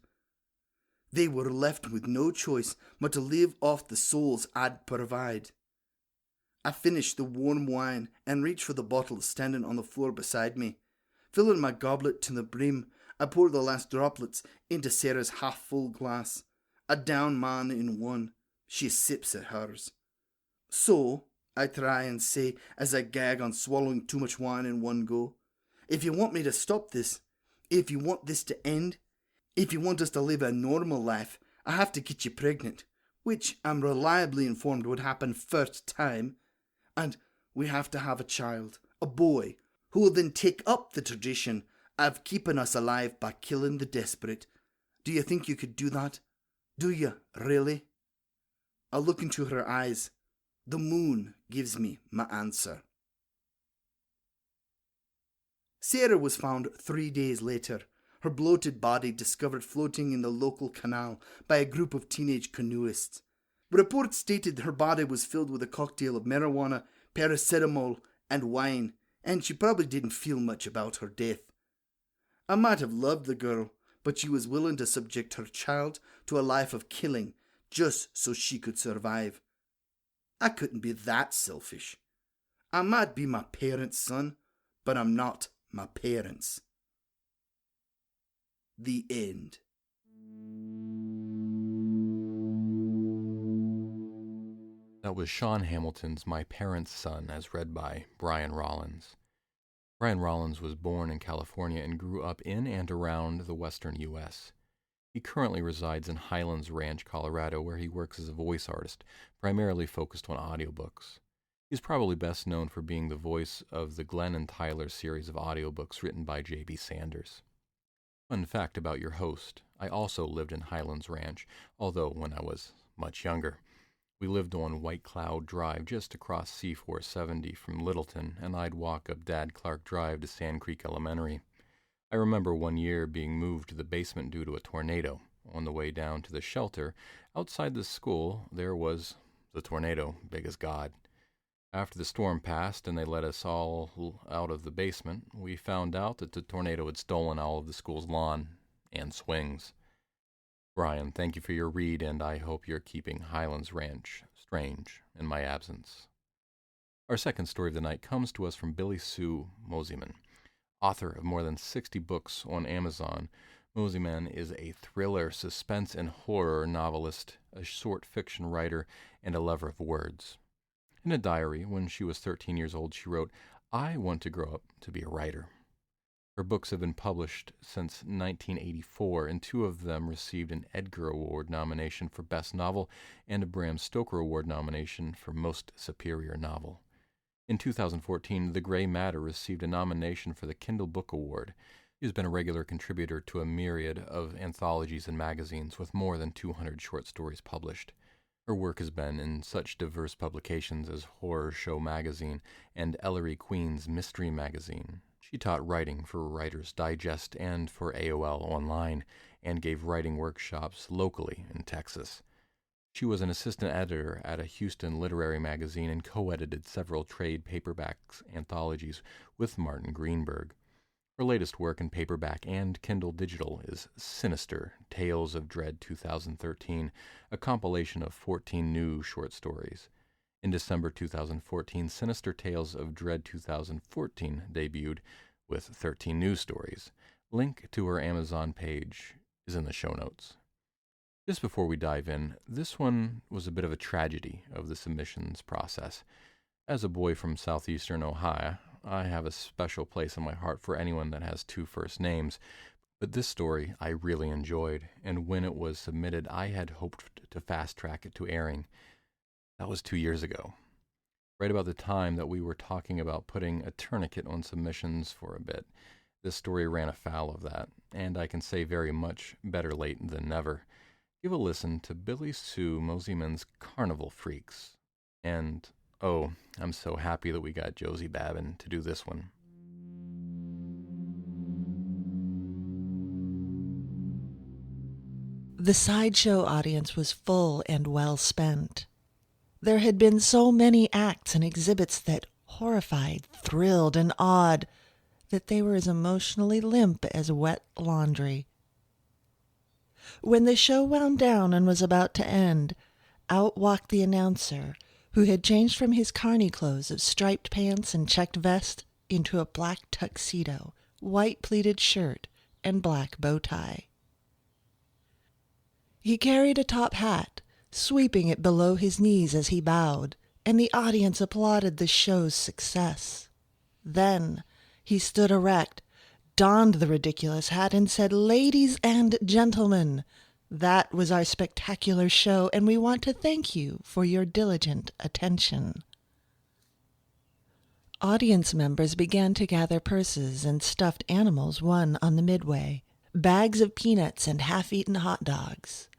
They were left with no choice but to live off the souls I'd provide. I finished the warm wine and reached for the bottle standing on the floor beside me. Filling my goblet to the brim, I poured the last droplets into Sarah's half-full glass. A down man in one. She sips at hers. So, I try and say as I gag on swallowing too much wine in one go, if you want me to stop this, if you want this to end, if you want us to live a normal life, I have to get you pregnant, which I'm reliably informed would happen first time, and we have to have a child, a boy, who will then take up the tradition of keeping us alive by killing the desperate. Do you think you could do that? Do you, really? I look into her eyes. The moon gives me my answer. Sarah was found 3 days later, her bloated body discovered floating in the local canal by a group of teenage canoeists. Reports stated her body was filled with a cocktail of marijuana, paracetamol, and wine, and she probably didn't feel much about her death. I might have loved the girl, but she was willing to subject her child to a life of killing just so she could survive. I couldn't be that selfish. I might be my parents' son, but I'm not my parents. The end. That was Shaun Hamilton's My Parents' Son, as read by Brian Rollins. Brian Rollins was born in California and grew up in and around the western U.S. He currently resides in Highlands Ranch, Colorado, where he works as a voice artist, primarily focused on audiobooks. He's probably best known for being the voice of the Glenn and Tyler series of audiobooks written by J.B. Sanders. Fun fact about your host, I also lived in Highlands Ranch, although when I was much younger. We lived on White Cloud Drive, just across C-470 from Littleton, and I'd walk up Dad Clark Drive to Sand Creek Elementary. I remember one year being moved to the basement due to a tornado. On the way down to the shelter, outside the school, there was the tornado, big as God. After the storm passed and they let us all out of the basement, we found out that the tornado had stolen all of the school's lawn and swings. Brian, thank you for your read, and I hope you're keeping Highlands Ranch strange in my absence. Our second story of the night comes to us from Billie Sue Mosiman. Author of more than 60 books on Amazon, Mosiman is a thriller, suspense, and horror novelist, a short fiction writer, and a lover of words. In a diary, when she was 13 years old, she wrote, "I want to grow up to be a writer." Her books have been published since 1984, and 2 of them received an Edgar Award nomination for Best Novel and a Bram Stoker Award nomination for Most Superior Novel. In 2014, The Gray Matter received a nomination for the Kindle Book Award. She has been a regular contributor to a myriad of anthologies and magazines with more than 200 short stories published. Her work has been in such diverse publications as Horror Show Magazine and Ellery Queen's Mystery Magazine. She taught writing for Writer's Digest and for AOL Online, and gave writing workshops locally in Texas. She was an assistant editor at a Houston literary magazine and co-edited several trade paperbacks anthologies with Martin Greenberg. Her latest work in paperback and Kindle Digital is Sinister, Tales of Dread 2013, a compilation of 14 new short stories. In December 2014, Sinister Tales of Dread 2014 debuted with 13 new stories. Link to her Amazon page is in the show notes. Just before we dive in, this one was a bit of a tragedy of the submissions process. As a boy from southeastern Ohio, I have a special place in my heart for anyone that has 2 first names, but this story I really enjoyed, and when it was submitted, I had hoped to fast-track it to airing. That was 2 years ago, right about the time that we were talking about putting a tourniquet on submissions for a bit. This story ran afoul of that, and I can say very much better late than never. Give a listen to Billie Sue Mosiman's Carnival Freaks. And, oh, I'm so happy that we got Josie Babin to do this one. The sideshow audience was full and well spent. There had been so many acts and exhibits that horrified, thrilled, and awed that they were as emotionally limp as wet laundry. When the show wound down and was about to end, out walked the announcer, who had changed from his carny clothes of striped pants and checked vest into a black tuxedo, white pleated shirt, and black bow tie. He carried a top hat, sweeping it below his knees as he bowed, and the audience applauded the show's success. Then he stood erect, donned the ridiculous hat, and said, "Ladies and gentlemen, that was our spectacular show, and we want to thank you for your diligent attention." Audience members began to gather purses and stuffed animals won on the midway, bags of peanuts and half-eaten hot dogs.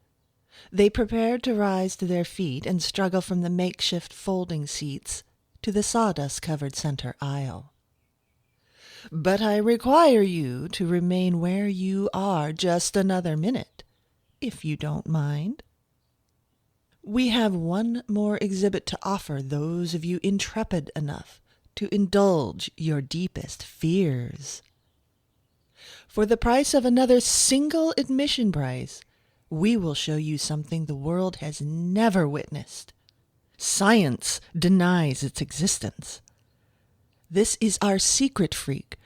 They prepared to rise to their feet and struggle from the makeshift folding seats to the sawdust-covered center aisle. but I require you to remain where you are just another minute, if you don't mind. We have one more exhibit to offer those of you intrepid enough to indulge your deepest fears. For the price of another single admission price, we will show you something the world has never witnessed. Science denies its existence. This is our secret freak,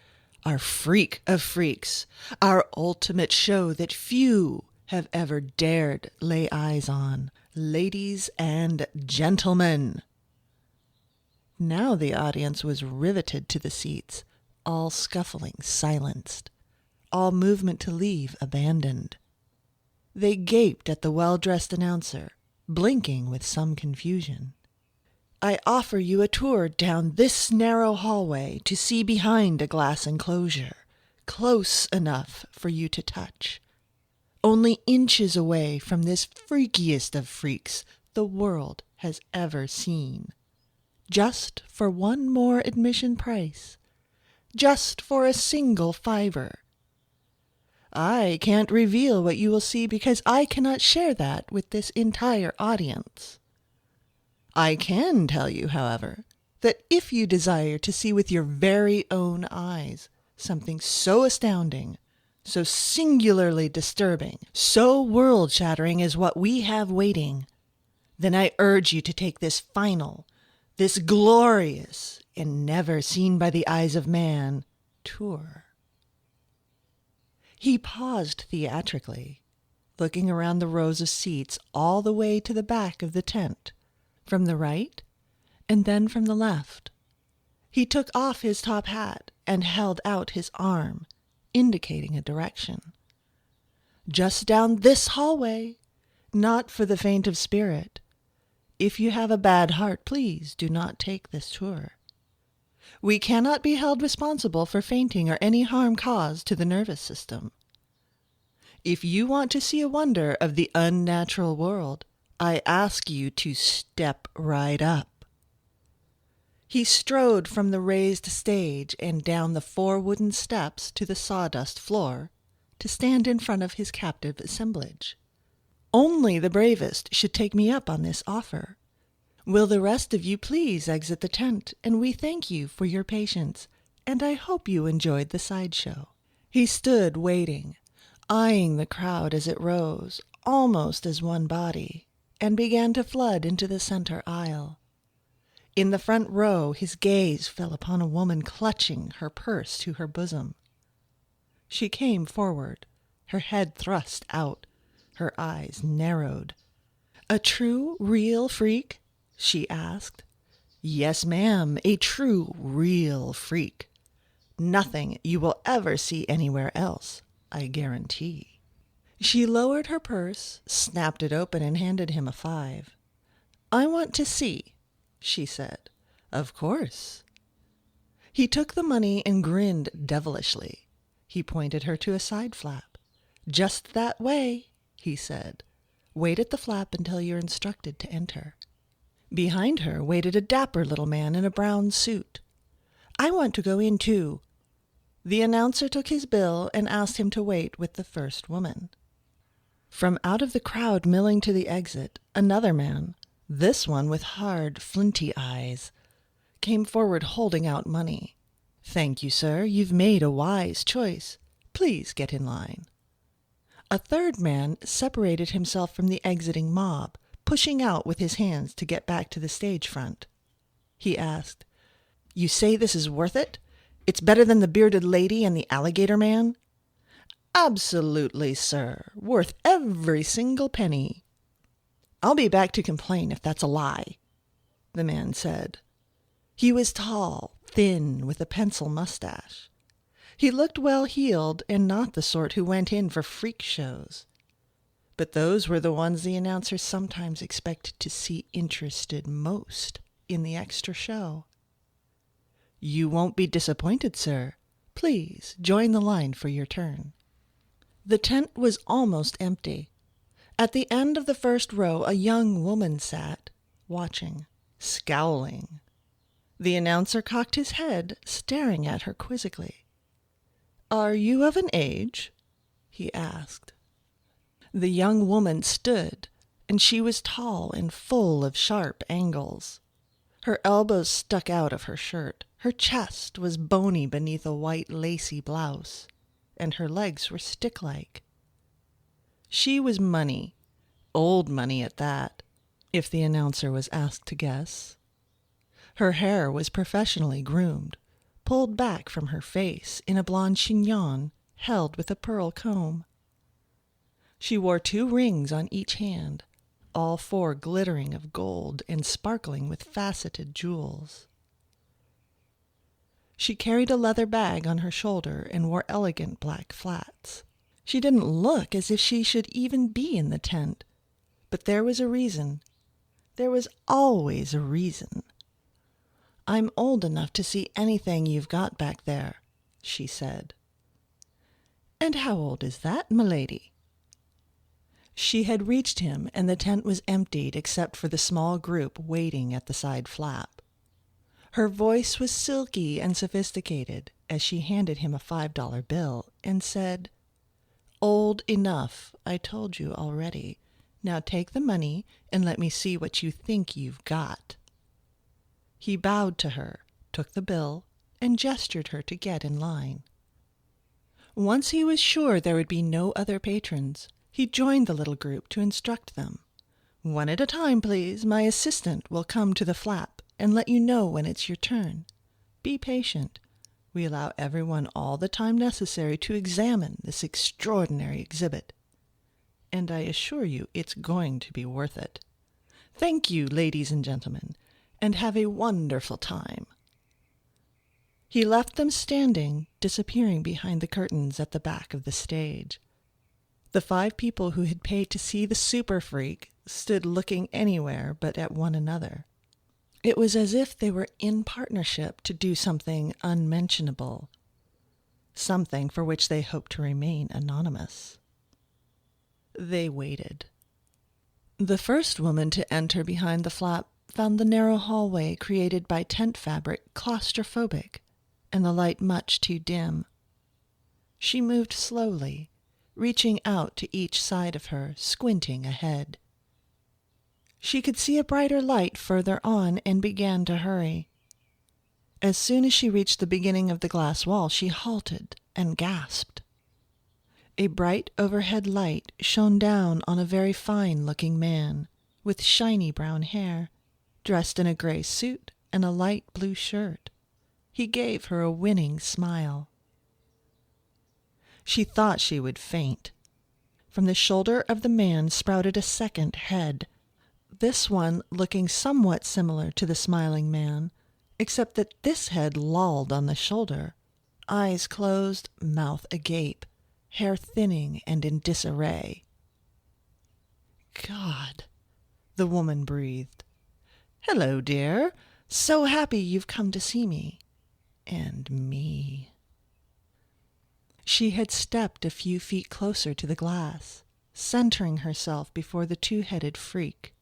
our freak of freaks, our ultimate show that few have ever dared lay eyes on. Ladies and gentlemen. Now the audience was riveted to the seats, all scuffling silenced, all movement to leave abandoned. They gaped at the well-dressed announcer, blinking with some confusion. I offer you a tour down this narrow hallway to see behind a glass enclosure, close enough for you to touch. Only inches away from this freakiest of freaks the world has ever seen. Just for one more admission price. Just for a single $5. I can't reveal what you will see because I cannot share that with this entire audience. I can tell you, however, that if you desire to see with your very own eyes something so astounding, so singularly disturbing, so world-shattering as what we have waiting, then I urge you to take this final, this glorious, and never seen by the eyes of man, tour. He paused theatrically, looking around the rows of seats all the way to the back of the tent, from the right and then from the left. He took off his top hat and held out his arm, indicating a direction. Just down this hallway, not for the faint of spirit. If you have a bad heart, please do not take this tour. We cannot be held responsible for fainting or any harm caused to the nervous system. If you want to see a wonder of the unnatural world, I ask you to step right up. He strode from the raised stage and down the 4 wooden steps to the sawdust floor to stand in front of his captive assemblage. Only the bravest should take me up on this offer. Will the rest of you please exit the tent, and we thank you for your patience, and I hope you enjoyed the sideshow. He stood waiting, eyeing the crowd as it rose, almost as one body, and began to flood into the center aisle. In the front row, his gaze fell upon a woman clutching her purse to her bosom. She came forward, her head thrust out, her eyes narrowed. "A true, real freak?" she asked. "Yes, ma'am, a true, real freak. Nothing you will ever see anywhere else, I guarantee." She lowered her purse, snapped it open, and handed him a $5. "I want to see," she said. "Of course." He took the money and grinned devilishly. He pointed her to a side flap. "Just that way," he said. "Wait at the flap until you're instructed to enter." Behind her waited a dapper little man in a brown suit. "I want to go in, too." The announcer took his bill and asked him to wait with the first woman. From out of the crowd milling to the exit, another man, this one with hard, flinty eyes, came forward holding out money. "Thank you, sir. You've made a wise choice. Please get in line." A third man separated himself from the exiting mob, pushing out with his hands to get back to the stage front. He asked, "You say this is worth it? It's better than the bearded lady and the alligator man?" "Absolutely, sir. Worth every single penny." "I'll be back to complain if that's a lie," the man said. He was tall, thin, with a pencil mustache. He looked well-heeled and not the sort who went in for freak shows. But those were the ones the announcers sometimes expected to see interested most in the extra show. "You won't be disappointed, sir. Please join the line for your turn." The tent was almost empty. At the end of the first row, a young woman sat, watching, scowling. The announcer cocked his head, staring at her quizzically. "Are you of an age?" he asked. The young woman stood, and she was tall and full of sharp angles. Her elbows stuck out of her shirt, her chest was bony beneath a white lacy blouse, and her legs were stick-like. She was money, old money at that, if the announcer was asked to guess. Her hair was professionally groomed, pulled back from her face in a blonde chignon held with a pearl comb. She wore 2 rings on each hand, all 4 glittering of gold and sparkling with faceted jewels. She carried a leather bag on her shoulder and wore elegant black flats. She didn't look as if she should even be in the tent, but there was a reason. There was always a reason. "I'm old enough to see anything you've got back there," she said. "And how old is that, m'lady?" She had reached him, and the tent was emptied except for the small group waiting at the side flap. Her voice was silky and sophisticated as she handed him a $5 bill and said, "Old enough, I told you already. Now take the money and let me see what you think you've got." He bowed to her, took the bill, and gestured her to get in line. Once he was sure there would be no other patrons, he joined the little group to instruct them. "One at a time, please. My assistant will come to the flap and let you know when it's your turn. Be patient. We allow everyone all the time necessary to examine this extraordinary exhibit. And I assure you it's going to be worth it. Thank you, ladies and gentlemen, and have a wonderful time." He left them standing, disappearing behind the curtains at the back of the stage. The 5 people who had paid to see the super freak stood looking anywhere but at one another. It was as if they were in partnership to do something unmentionable, something for which they hoped to remain anonymous. They waited. The first woman to enter behind the flap found the narrow hallway created by tent fabric claustrophobic, and the light much too dim. She moved slowly, reaching out to each side of her, squinting ahead. She could see a brighter light further on and began to hurry. As soon as she reached the beginning of the glass wall, she halted and gasped. A bright overhead light shone down on a very fine-looking man with shiny brown hair, dressed in a gray suit and a light blue shirt. He gave her a winning smile. She thought she would faint. From the shoulder of the man sprouted a second head, this one looking somewhat similar to the smiling man, except that this head lolled on the shoulder, eyes closed, mouth agape, hair thinning and in disarray. "God," the woman breathed. "Hello, dear. So happy you've come to see me. And me." She had stepped a few feet closer to the glass, centering herself before the 2-headed freak.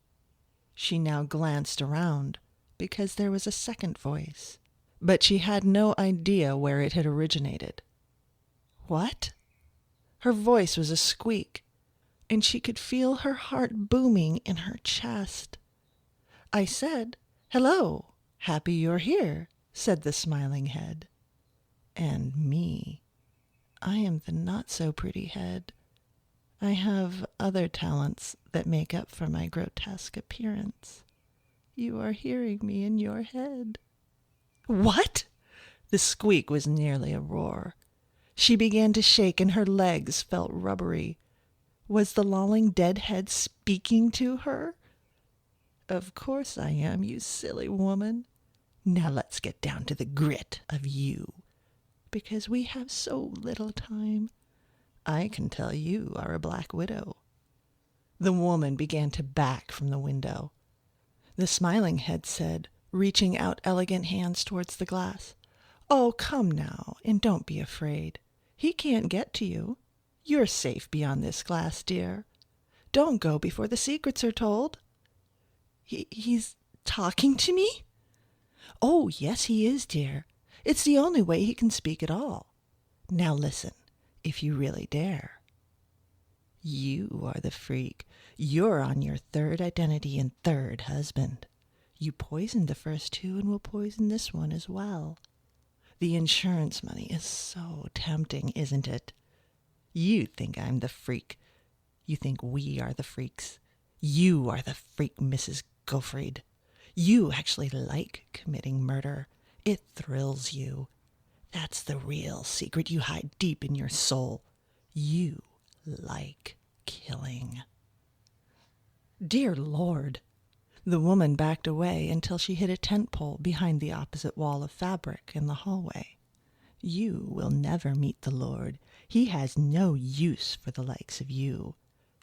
She now glanced around, because there was a second voice, but she had no idea where it had originated. What? Her voice was a squeak, and she could feel her heart booming in her chest. "I said, 'Hello, happy you're here,'" said the smiling head. "And me. I am the not-so-pretty head. I have other talents that make up for my grotesque appearance. You are hearing me in your head." "What?" The squeak was nearly a roar. She began to shake and her legs felt rubbery. Was the lolling dead head speaking to her? "Of course I am, you silly woman. Now let's get down to the grit of you, because we have so little time. I can tell you are a black widow." The woman began to back from the window. The smiling head said, reaching out elegant hands towards the glass, "Oh, come now, and don't be afraid. He can't get to you. You're safe beyond this glass, dear. Don't go before the secrets are told." He's talking to me?" "Oh, yes, he is, dear. It's the only way he can speak at all. Now listen, if you really dare. You are the freak. You're on your third identity and third husband. You poisoned the first two and will poison this one as well. The insurance money is so tempting, isn't it? You think I'm the freak. You think we are the freaks. You are the freak, Mrs. Gottfried. You actually like committing murder. It thrills you. That's the real secret you hide deep in your soul. You like killing. Dear Lord. The woman backed away until she hit a tent pole behind the opposite wall of fabric in the hallway. You will never meet the Lord. He has no use for the likes of you.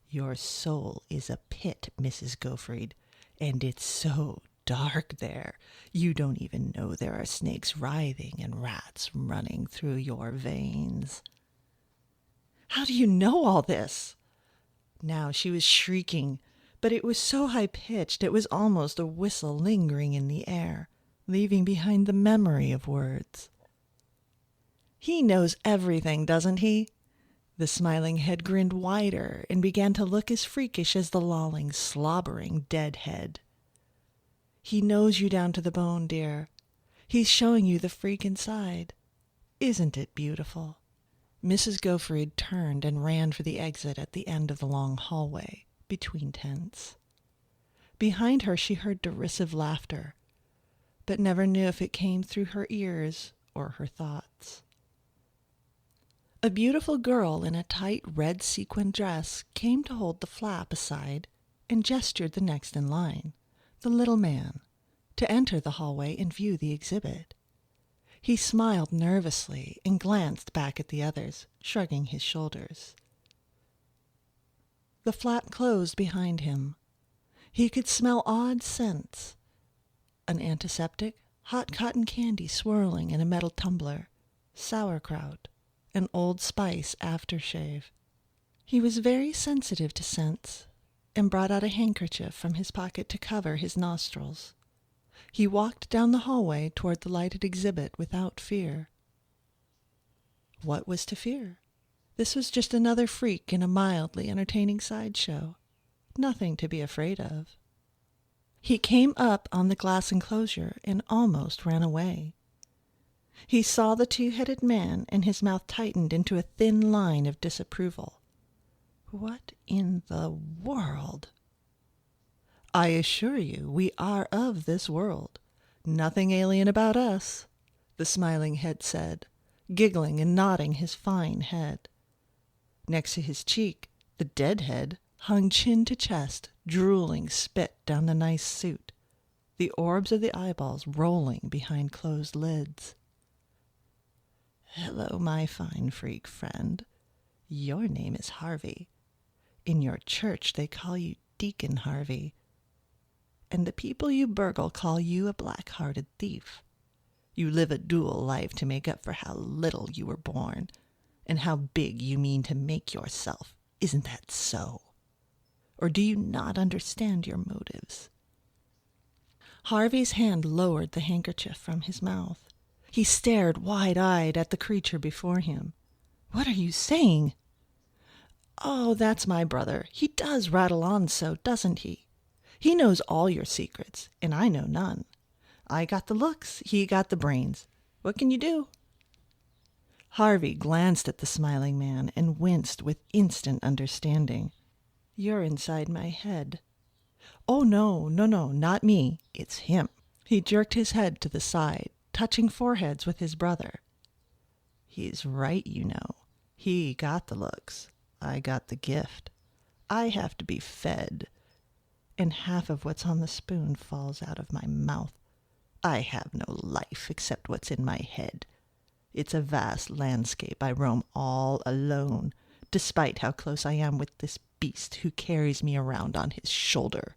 Your soul is a pit, Mrs. Gottfried, and it's so dark there. You don't even know there are snakes writhing and rats running through your veins. How do you know all this? Now she was shrieking, but it was so high-pitched it was almost a whistle lingering in the air, leaving behind the memory of words. He knows everything, doesn't he? The smiling head grinned wider and began to look as freakish as the lolling, slobbering dead head. He knows you down to the bone, dear. He's showing you the freak inside. Isn't it beautiful? Mrs. Gottfried turned and ran for the exit at the end of the long hallway, between tents. Behind her she heard derisive laughter, but never knew if it came through her ears or her thoughts. A beautiful girl in a tight red sequin dress came to hold the flap aside and gestured the next in line, the little man, to enter the hallway and view the exhibit. He smiled nervously and glanced back at the others, shrugging his shoulders. The flap closed behind him. He could smell odd scents. An antiseptic, hot cotton candy swirling in a metal tumbler, sauerkraut, an Old Spice aftershave. He was very sensitive to scents and brought out a handkerchief from his pocket to cover his nostrils. He walked down the hallway toward the lighted exhibit without fear. What was to fear? This was just another freak in a mildly entertaining sideshow. Nothing to be afraid of. He came up on the glass enclosure and almost ran away. He saw the two-headed man, and his mouth tightened into a thin line of disapproval. What in the world? I assure you, we are of this world. Nothing alien about us, the smiling head said, giggling and nodding his fine head. Next to his cheek, the dead head hung chin to chest, drooling spit down the nice suit, the orbs of the eyeballs rolling behind closed lids. Hello, my fine freak friend. Your name is Harvey. In your church they call you Deacon Harvey. And the people you burgle call you a black-hearted thief. You live a dual life to make up for how little you were born, and how big you mean to make yourself. Isn't that so? Or do you not understand your motives? Harvey's hand lowered the handkerchief from his mouth. He stared wide-eyed at the creature before him. What are you saying? Oh, that's my brother. He does rattle on so, doesn't he? He knows all your secrets, and I know none. I got the looks, he got the brains. What can you do? Harvey glanced at the smiling man and winced with instant understanding. You're inside my head. Oh, no, not me. It's him. He jerked his head to the side, touching foreheads with his brother. He's right, you know. He got the looks. I got the gift. I have to be fed, and half of what's on the spoon falls out of my mouth. I have no life except what's in my head. It's a vast landscape I roam all alone, despite how close I am with this beast who carries me around on his shoulder.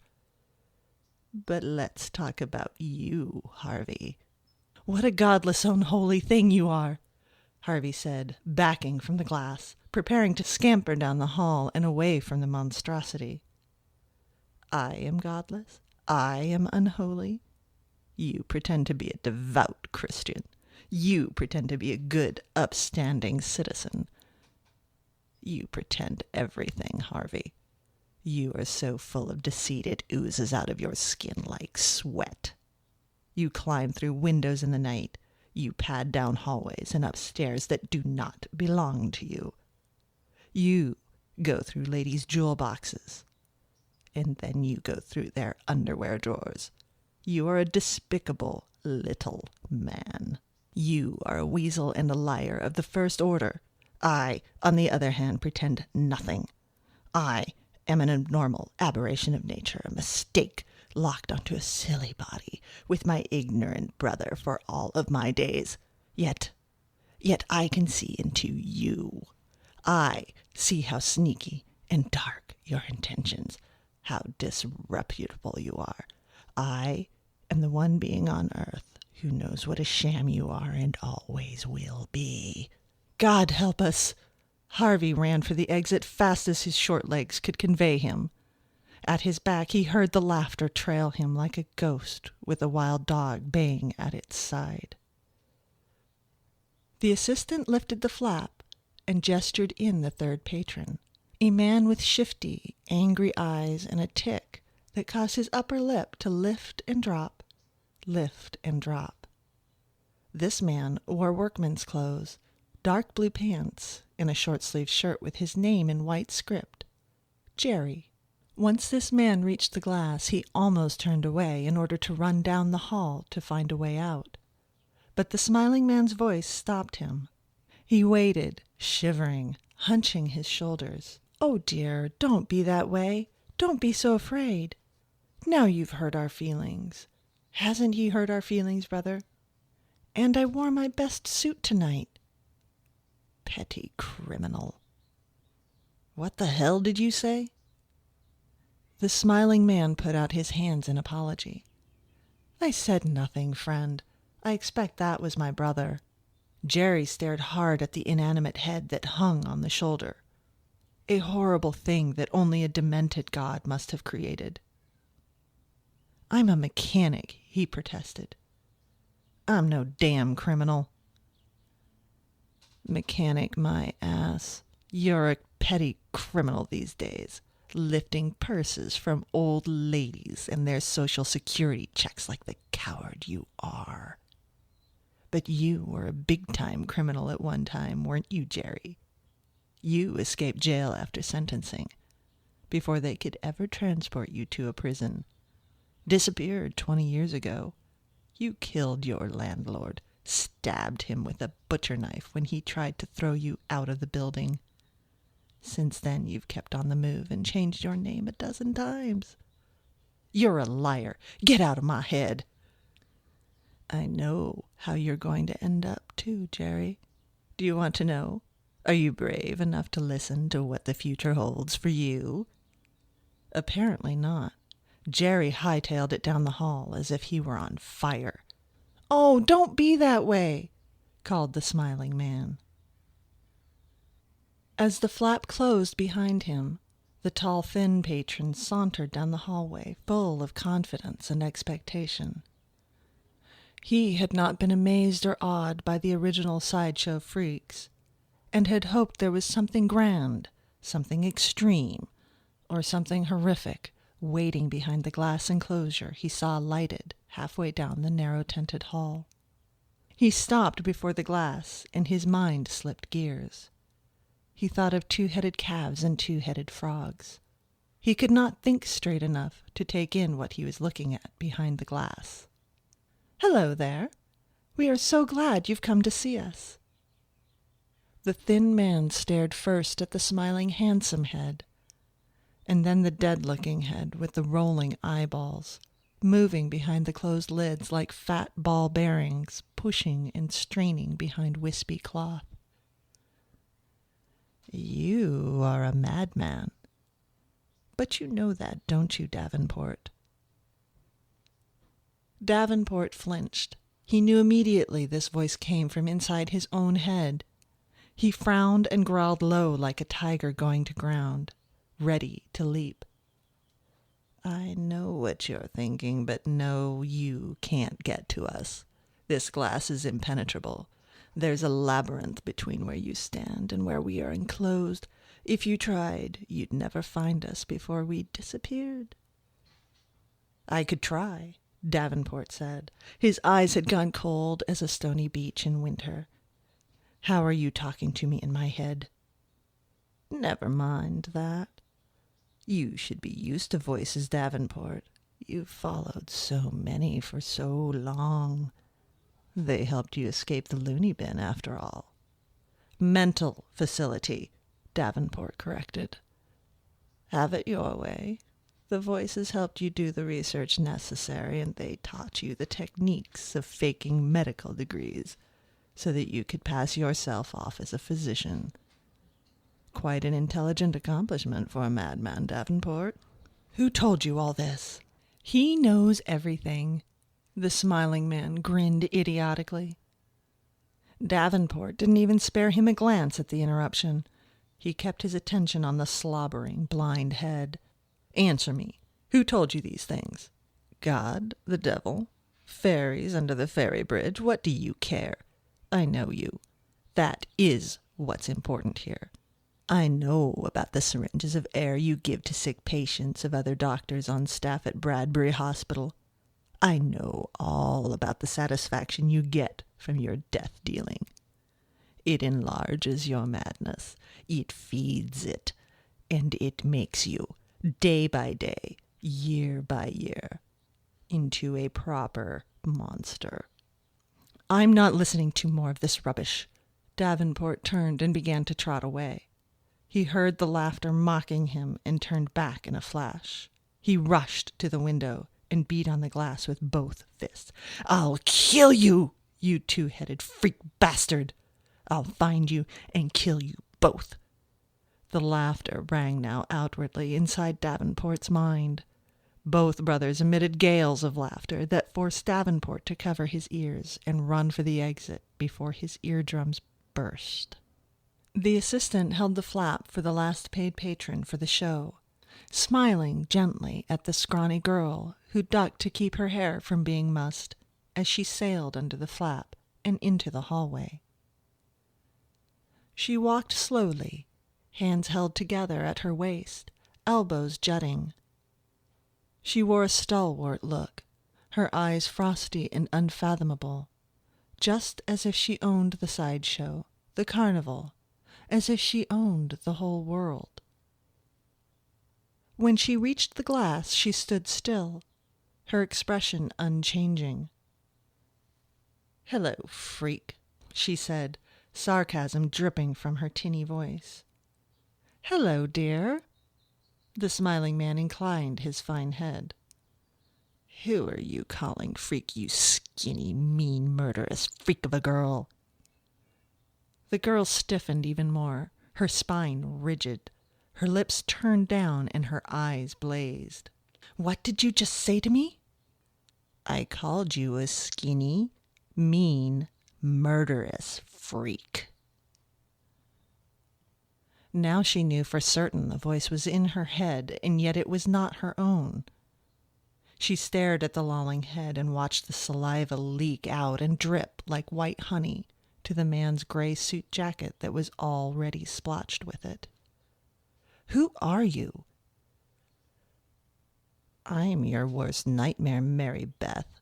But let's talk about you, Harvey. What a godless, unholy thing you are, Harvey said, backing from the glass, preparing to scamper down the hall and away from the monstrosity. I am godless. I am unholy. You pretend to be a devout Christian. You pretend to be a good, upstanding citizen. You pretend everything, Harvey. You are so full of deceit it oozes out of your skin like sweat. You climb through windows in the night. You pad down hallways and upstairs that do not belong to you. You go through ladies' jewel boxes, and then you go through their underwear drawers. You are a despicable little man. You are a weasel and a liar of the first order. I, on the other hand, pretend nothing. I am an abnormal aberration of nature, a mistake locked onto a silly body with my ignorant brother for all of my days. Yet I can see into you. I see how sneaky and dark your intentions, how disreputable you are. I am the one being on earth who knows what a sham you are and always will be. God help us! Harvey ran for the exit fast as his short legs could convey him. At his back he heard the laughter trail him like a ghost with a wild dog baying at its side. The assistant lifted the flap and gestured in the third patron, a man with shifty, angry eyes and a tic that caused his upper lip to lift and drop, lift and drop. This man wore workman's clothes, dark blue pants, and a short-sleeved shirt with his name in white script, Jerry. Once this man reached the glass, he almost turned away in order to run down the hall to find a way out. But the smiling man's voice stopped him. He waited, shivering, hunching his shoulders. "Oh, dear, don't be that way. Don't be so afraid. Now you've hurt our feelings. Hasn't he hurt our feelings, brother? And I wore my best suit tonight. Petty criminal." "What the hell did you say?" The smiling man put out his hands in apology. "I said nothing, friend. I expect that was my brother." Jerry stared hard at the inanimate head that hung on the shoulder. A horrible thing that only a demented god must have created. "I'm a mechanic," he protested. "I'm no damn criminal." "Mechanic my ass. You're a petty criminal these days, lifting purses from old ladies and their social security checks like the coward you are. But you were a big-time criminal at one time, weren't you, Jerry? You escaped jail after sentencing, before they could ever transport you to a prison. Disappeared 20 years ago. You killed your landlord, stabbed him with a butcher knife when he tried to throw you out of the building. Since then, you've kept on the move and changed your name a dozen times. You're a liar. Get out of my head." "I know how you're going to end up, too, Jerry. Do you want to know? Are you brave enough to listen to what the future holds for you?" Apparently not. Jerry hightailed it down the hall as if he were on fire. "Oh, don't be that way," called the smiling man. As the flap closed behind him, the tall, thin patron sauntered down the hallway, full of confidence and expectation. He had not been amazed or awed by the original sideshow freaks, and had hoped there was something grand, something extreme, or something horrific waiting behind the glass enclosure he saw lighted halfway down the narrow-tented hall. He stopped before the glass, and his mind slipped gears. He thought of two-headed calves and two-headed frogs. He could not think straight enough to take in what he was looking at behind the glass. "Hello there. We are so glad you've come to see us." The thin man stared first at the smiling, handsome head, and then the dead-looking head with the rolling eyeballs, moving behind the closed lids like fat ball bearings, pushing and straining behind wispy cloth. "You are a madman. But you know that, don't you, Davenport?" Davenport flinched. He knew immediately this voice came from inside his own head. He frowned and growled low like a tiger going to ground, ready to leap. "I know what you're thinking, but no, you can't get to us. This glass is impenetrable. There's a labyrinth between where you stand and where we are enclosed. If you tried, you'd never find us before we disappeared." "I could try," Davenport said. His eyes had gone cold as a stony beach in winter. "How are you talking to me in my head?" "Never mind that. You should be used to voices, Davenport. You've followed so many for so long. They helped you escape the loony bin, after all." "Mental facility," Davenport corrected. "Have it your way. The voices helped you do the research necessary, and they taught you the techniques of faking medical degrees so that you could pass yourself off as a physician. Quite an intelligent accomplishment for a madman, Davenport." "Who told you all this?" "He knows everything." The smiling man grinned idiotically. Davenport didn't even spare him a glance at the interruption. He kept his attention on the slobbering, blind head. "Answer me. Who told you these things? God, the devil, fairies under the fairy bridge? What do you care? I know you. That is what's important here. I know about the syringes of air you give to sick patients of other doctors on staff at Bradbury Hospital. I know all about the satisfaction you get from your death dealing. It enlarges your madness. It feeds it. And it makes you, day by day, year by year, into a proper monster." "I'm not listening to more of this rubbish." Davenport turned and began to trot away. He heard the laughter mocking him and turned back in a flash. He rushed to the window and beat on the glass with both fists. "I'll kill you, you two-headed freak bastard! I'll find you and kill you both." The laughter rang now outwardly inside Davenport's mind. Both brothers emitted gales of laughter that forced Davenport to cover his ears and run for the exit before his eardrums burst. The assistant held the flap for the last paid patron for the show, smiling gently at the scrawny girl who ducked to keep her hair from being mussed as she sailed under the flap and into the hallway. She walked slowly, hands held together at her waist, elbows jutting. She wore a stalwart look, her eyes frosty and unfathomable, just as if she owned the sideshow, the carnival, as if she owned the whole world. When she reached the glass, she stood still, her expression unchanging. "Hello, freak," she said, sarcasm dripping from her tinny voice. "Hello, dear." The smiling man inclined his fine head. "Who are you calling freak, you skinny, mean, murderous freak of a girl?" The girl stiffened even more, her spine rigid, her lips turned down and her eyes blazed. "What did you just say to me?" "I called you a skinny, mean, murderous freak." Now she knew for certain the voice was in her head, and yet it was not her own. She stared at the lolling head and watched the saliva leak out and drip like white honey to the man's gray suit jacket that was already splotched with it. "Who are you?" "I'm your worst nightmare, Mary Beth.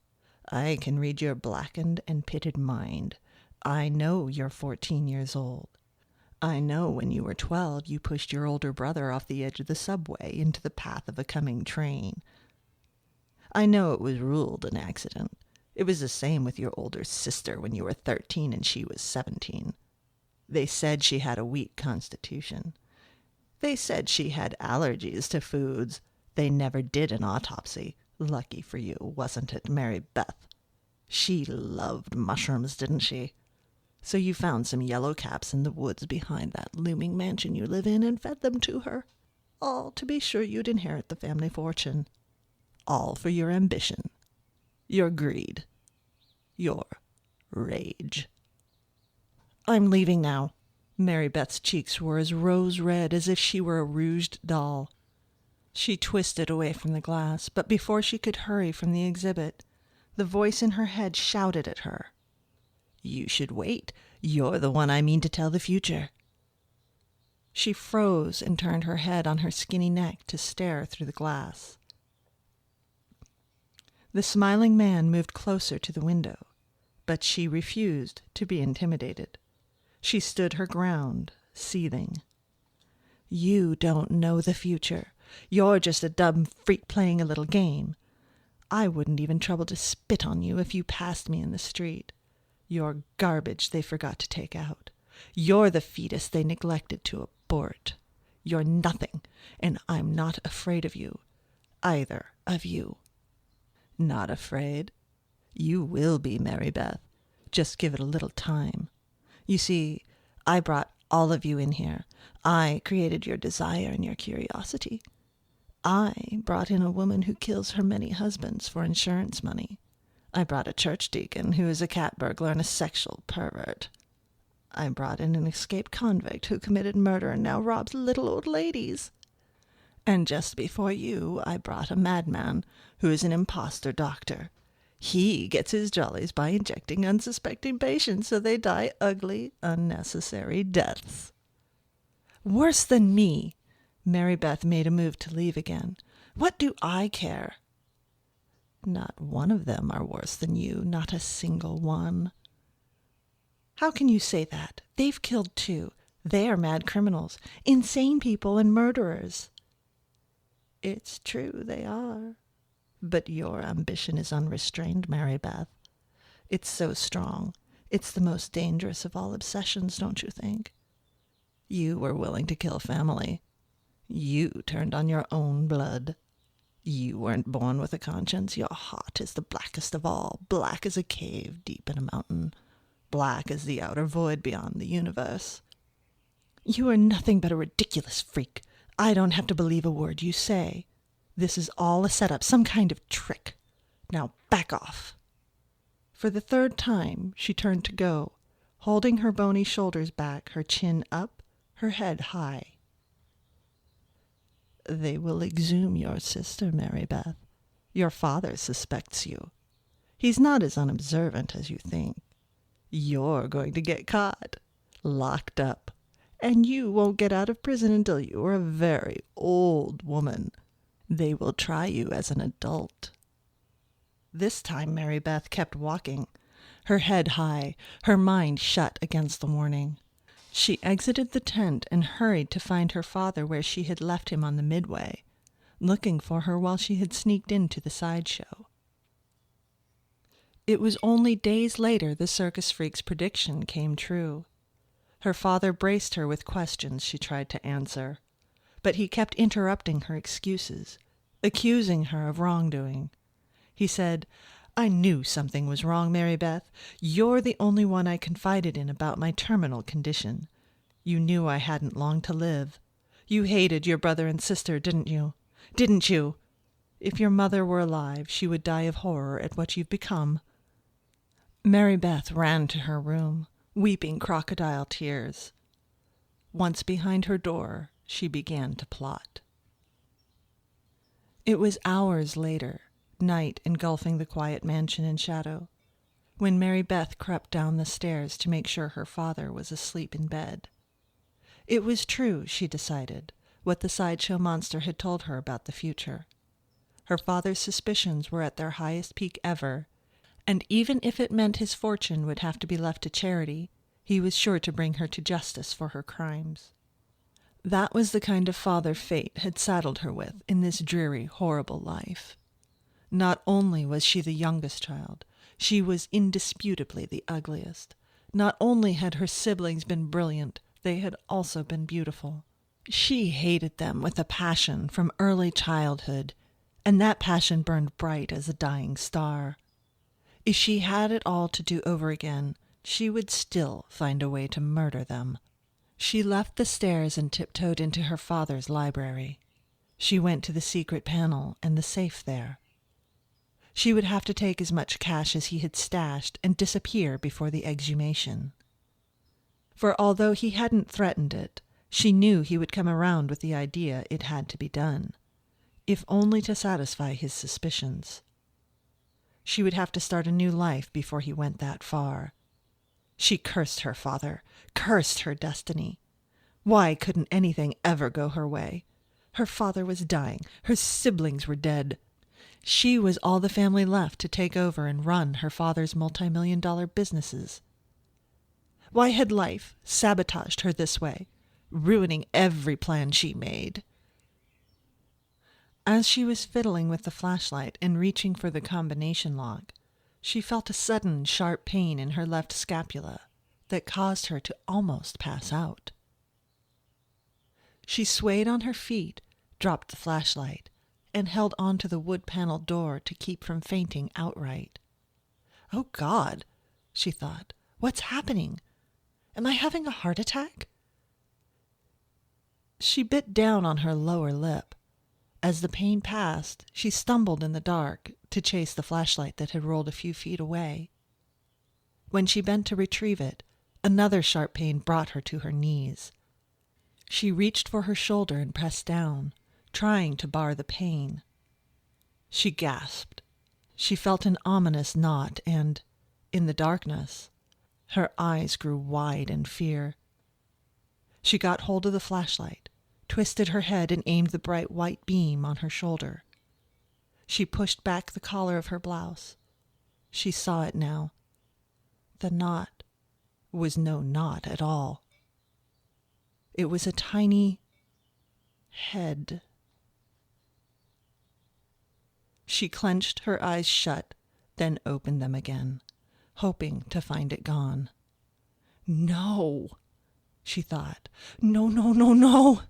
I can read your blackened and pitted mind. I know you're 14 years old. I know when you were 12 you pushed your older brother off the edge of the subway into the path of a coming train. I know it was ruled an accident. It was the same with your older sister when you were 13 and she was 17. They said she had a weak constitution. They said she had allergies to foods. They never did an autopsy. Lucky for you, wasn't it, Mary Beth? She loved mushrooms, didn't she? So you found some yellow caps in the woods behind that looming mansion you live in and fed them to her. All to be sure you'd inherit the family fortune. All for your ambition, your greed, your rage." "I'm leaving now." Mary Beth's cheeks were as rose-red as if she were a rouged doll. She twisted away from the glass, but before she could hurry from the exhibit, the voice in her head shouted at her. You should wait. You're the one I mean to tell the future. She froze and turned her head on her skinny neck to stare through the glass. The smiling man moved closer to the window, but she refused to be intimidated. She stood her ground, seething. You don't know the future. You're just a dumb freak playing a little game. I wouldn't even trouble to spit on you if you passed me in the street. You're garbage they forgot to take out. You're the fetus they neglected to abort. You're nothing, and I'm not afraid of you. Either of you. Not afraid? You will be, Mary Beth. Just give it a little time. You see, I brought all of you in here. I created your desire and your curiosity. I brought in a woman who kills her many husbands for insurance money. I brought a church deacon who is a cat burglar and a sexual pervert. I brought in an escaped convict who committed murder and now robs little old ladies. And just before you, I brought a madman who is an imposter doctor. He gets his jollies by injecting unsuspecting patients so they die ugly, unnecessary deaths. Worse than me. Mary Beth made a move to leave again. What do I care? Not one of them are worse than you, not a single one. How can you say that? They've killed too. They are mad criminals, insane people and murderers. It's true, they are. But your ambition is unrestrained, Mary Beth. It's so strong. It's the most dangerous of all obsessions, don't you think? You were willing to kill family. You turned on your own blood. You weren't born with a conscience. Your heart is the blackest of all, black as a cave deep in a mountain, black as the outer void beyond the universe. You are nothing but a ridiculous freak. I don't have to believe a word you say. This is all a setup, some kind of trick. Now back off. For the third time, she turned to go, holding her bony shoulders back, her chin up, her head high. They will exhume your sister, Mary Beth. Your father suspects you. He's not as unobservant as you think. You're going to get caught, locked up, and you won't get out of prison until you are a very old woman. They will try you as an adult. This time Mary Beth kept walking, her head high, her mind shut against the warning. She exited the tent and hurried to find her father where she had left him on the midway, looking for her while she had sneaked into the sideshow. It was only days later the circus freak's prediction came true. Her father braced her with questions she tried to answer, but he kept interrupting her excuses, accusing her of wrongdoing. He said, I knew something was wrong, Mary Beth. You're the only one I confided in about my terminal condition. You knew I hadn't long to live. You hated your brother and sister, didn't you? Didn't you? If your mother were alive, she would die of horror at what you've become. Mary Beth ran to her room, weeping crocodile tears. Once behind her door, she began to plot. It was hours later, night engulfing the quiet mansion in shadow, when Mary Beth crept down the stairs to make sure her father was asleep in bed. It was true, she decided, what the sideshow monster had told her about the future. Her father's suspicions were at their highest peak ever, and even if it meant his fortune would have to be left to charity, he was sure to bring her to justice for her crimes. That was the kind of father fate had saddled her with in this dreary, horrible life. Not only was she the youngest child, she was indisputably the ugliest. Not only had her siblings been brilliant, they had also been beautiful. She hated them with a passion from early childhood, and that passion burned bright as a dying star. If she had it all to do over again, she would still find a way to murder them. She left the stairs and tiptoed into her father's library. She went to the secret panel and the safe there. She would have to take as much cash as he had stashed and disappear before the exhumation. For although he hadn't threatened it, she knew he would come around with the idea it had to be done, if only to satisfy his suspicions. She would have to start a new life before he went that far. She cursed her father, cursed her destiny. Why couldn't anything ever go her way? Her father was dying. Her siblings were dead. She was all the family left to take over and run her father's multi-million-dollar businesses. Why had life sabotaged her this way, ruining every plan she made? As she was fiddling with the flashlight and reaching for the combination lock, she felt a sudden sharp pain in her left scapula that caused her to almost pass out. She swayed on her feet, dropped the flashlight, and held onto the wood-paneled door to keep from fainting outright. "Oh, God," she thought, "what's happening? Am I having a heart attack?" She bit down on her lower lip. As the pain passed, she stumbled in the dark to chase the flashlight that had rolled a few feet away. When she bent to retrieve it, another sharp pain brought her to her knees. She reached for her shoulder and pressed down, trying to bar the pain. She gasped. She felt an ominous knot and, in the darkness, her eyes grew wide in fear. She got hold of the flashlight, twisted her head, and aimed the bright white beam on her shoulder. She pushed back the collar of her blouse. She saw it now. The knot was no knot at all. It was a tiny head. She clenched her eyes shut, then opened them again, hoping to find it gone. "No," she thought. "No, no, no, no."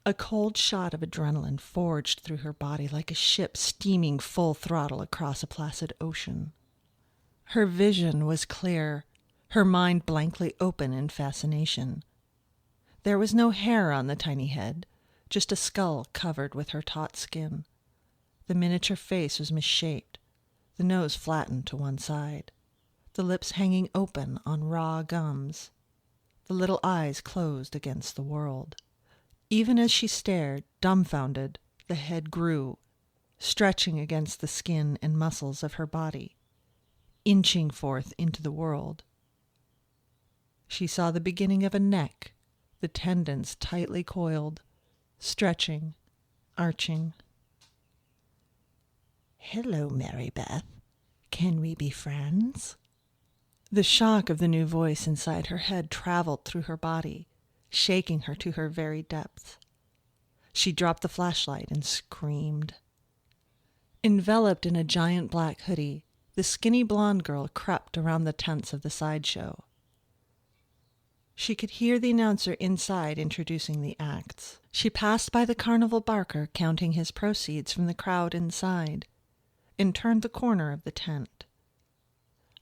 A cold shot of adrenaline forged through her body like a ship steaming full throttle across a placid ocean. Her vision was clear, her mind blankly open in fascination. There was no hair on the tiny head, just a skull covered with her taut skin. The miniature face was misshaped, the nose flattened to one side, the lips hanging open on raw gums, the little eyes closed against the world. Even as she stared, dumbfounded, the head grew, stretching against the skin and muscles of her body, inching forth into the world. She saw the beginning of a neck, the tendons tightly coiled, stretching, arching. "Hello, Mary Beth. Can we be friends?" The shock of the new voice inside her head traveled through her body, shaking her to her very depths. She dropped the flashlight and screamed. Enveloped in a giant black hoodie, the skinny blonde girl crept around the tents of the sideshow. She could hear the announcer inside introducing the acts. She passed by the carnival barker counting his proceeds from the crowd inside, and turned the corner of the tent.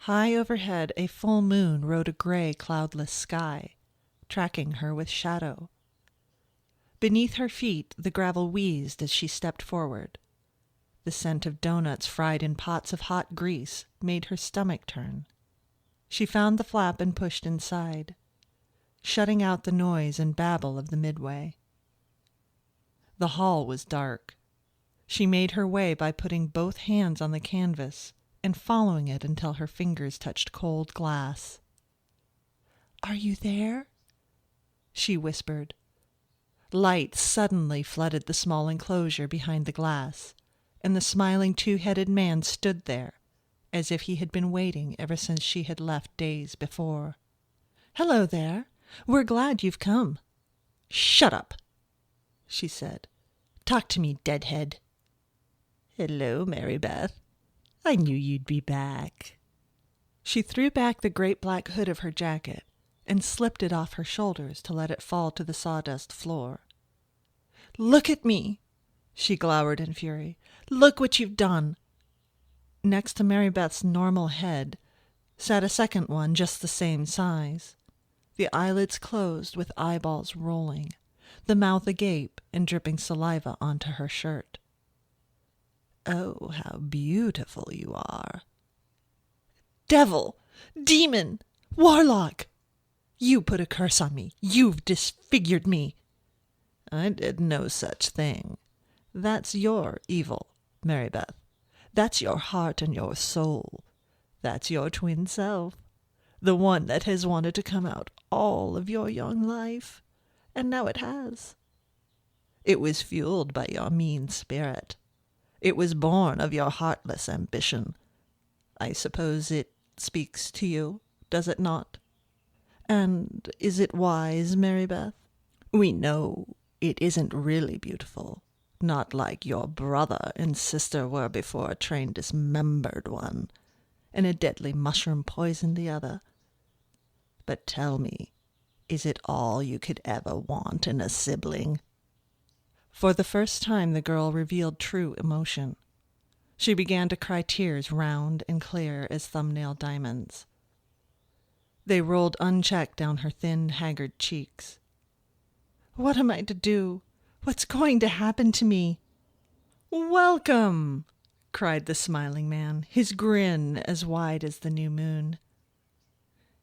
High overhead, a full moon rode a gray, cloudless sky, tracking her with shadow. Beneath her feet, the gravel wheezed as she stepped forward. The scent of doughnuts fried in pots of hot grease made her stomach turn. She found the flap and pushed inside, shutting out the noise and babble of the midway. The hall was dark. She made her way by putting both hands on the canvas and following it until her fingers touched cold glass. "Are you there?" she whispered. Light suddenly flooded the small enclosure behind the glass, and the smiling two-headed man stood there, as if he had been waiting ever since she had left days before. "Hello there. We're glad you've come." "Shut up," she said. "Talk to me, deadhead." "Hello, Mary Beth. I knew you'd be back." She threw back the great black hood of her jacket and slipped it off her shoulders to let it fall to the sawdust floor. "Look at me," she glowered in fury. "Look what you've done." Next to Mary Beth's normal head sat a second one just the same size, the eyelids closed with eyeballs rolling, the mouth agape and dripping saliva onto her shirt. "Oh, how beautiful you are." "Devil! Demon! Warlock! You put a curse on me. You've disfigured me." "I did no such thing. That's your evil, Mary Beth. That's your heart and your soul. That's your twin self. the one that has wanted to come out all of your young life, and now it has. It was fueled by your mean spirit. It was born of your heartless ambition. I suppose it speaks to you, does it not? And is it wise, Mary Beth? We know it isn't really beautiful, not like your brother and sister were before a train dismembered one, and a deadly mushroom poisoned the other. But tell me, is it all you could ever want in a sibling? For the first time the girl revealed true emotion. She began to cry tears round and clear as thumbnail diamonds. They rolled unchecked down her thin, haggard cheeks. What am I to do? What's going to happen to me? Welcome, cried the smiling man, his grin as wide as the new moon.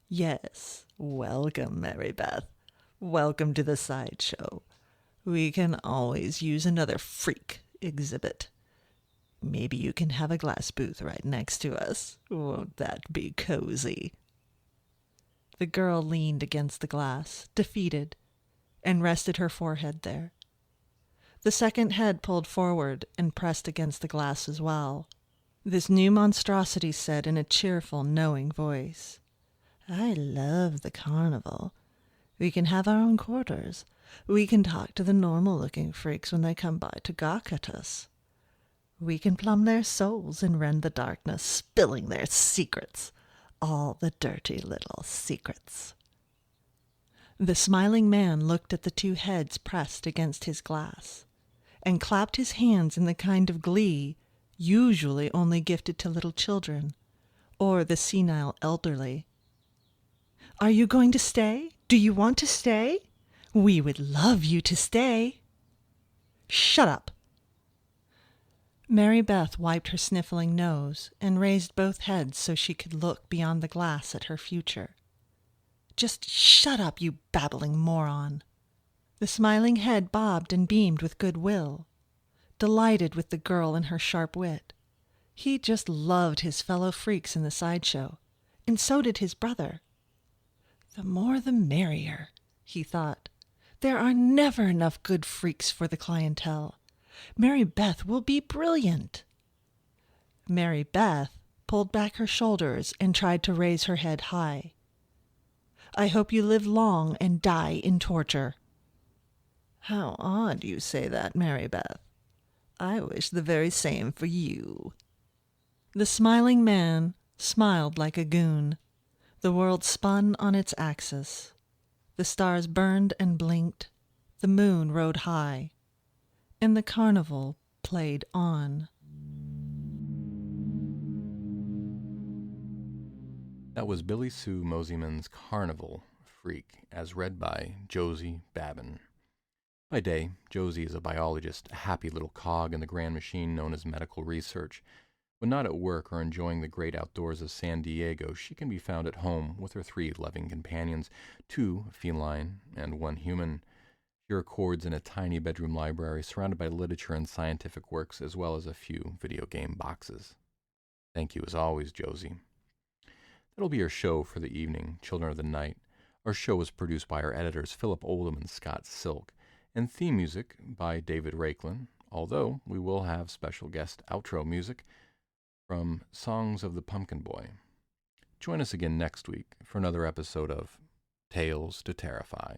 Yes, welcome, Mary Beth. Welcome to the sideshow. We can always use another freak exhibit. Maybe you can have a glass booth right next to us. Won't that be cozy? The girl leaned against the glass, defeated, and rested her forehead there. The second head pulled forward and pressed against the glass as well. This new monstrosity said in a cheerful, knowing voice, I love the carnival. We can have our own quarters. We can talk to the normal-looking freaks when they come by to gawk at us. We can plumb their souls and rend the darkness, spilling their secrets, all the dirty little secrets. The smiling man looked at the two heads pressed against his glass, and clapped his hands in the kind of glee usually only gifted to little children, or the senile elderly. Are you going to stay? Do you want to stay? We would love you to stay. Shut up. Mary Beth wiped her sniffling nose and raised both heads so she could look beyond the glass at her future. Just shut up, you babbling moron. The smiling head bobbed and beamed with good will, delighted with the girl and her sharp wit. He just loved his fellow freaks in the sideshow, and so did his brother. The more the merrier, he thought. There are never enough good freaks for the clientele. Mary Beth will be brilliant. Mary Beth pulled back her shoulders and tried to raise her head high. I hope you live long and die in torture. How odd you say that, Mary Beth. I wish the very same for you. The smiling man smiled like a goon. The world spun on its axis. The stars burned and blinked. The moon rode high. And the carnival played on. That was Billie Sue Mosiman's Carnival Freak, as read by Josie Babin. By day, Josie is a biologist, a happy little cog in the grand machine known as medical research. When not at work or enjoying the great outdoors of San Diego, she can be found at home with her 3 loving companions, 2 feline and 1 human. She records in a tiny bedroom library surrounded by literature and scientific works, as well as a few video game boxes. Thank you as always, Josie. That'll be our show for the evening, Children of the Night. Our show was produced by our editors Philip Oldham and Scott Silk, and theme music by David Rakelin, although we will have special guest outro music from Songs of the Pumpkin Boy. Join us again next week for another episode of Tales to Terrify.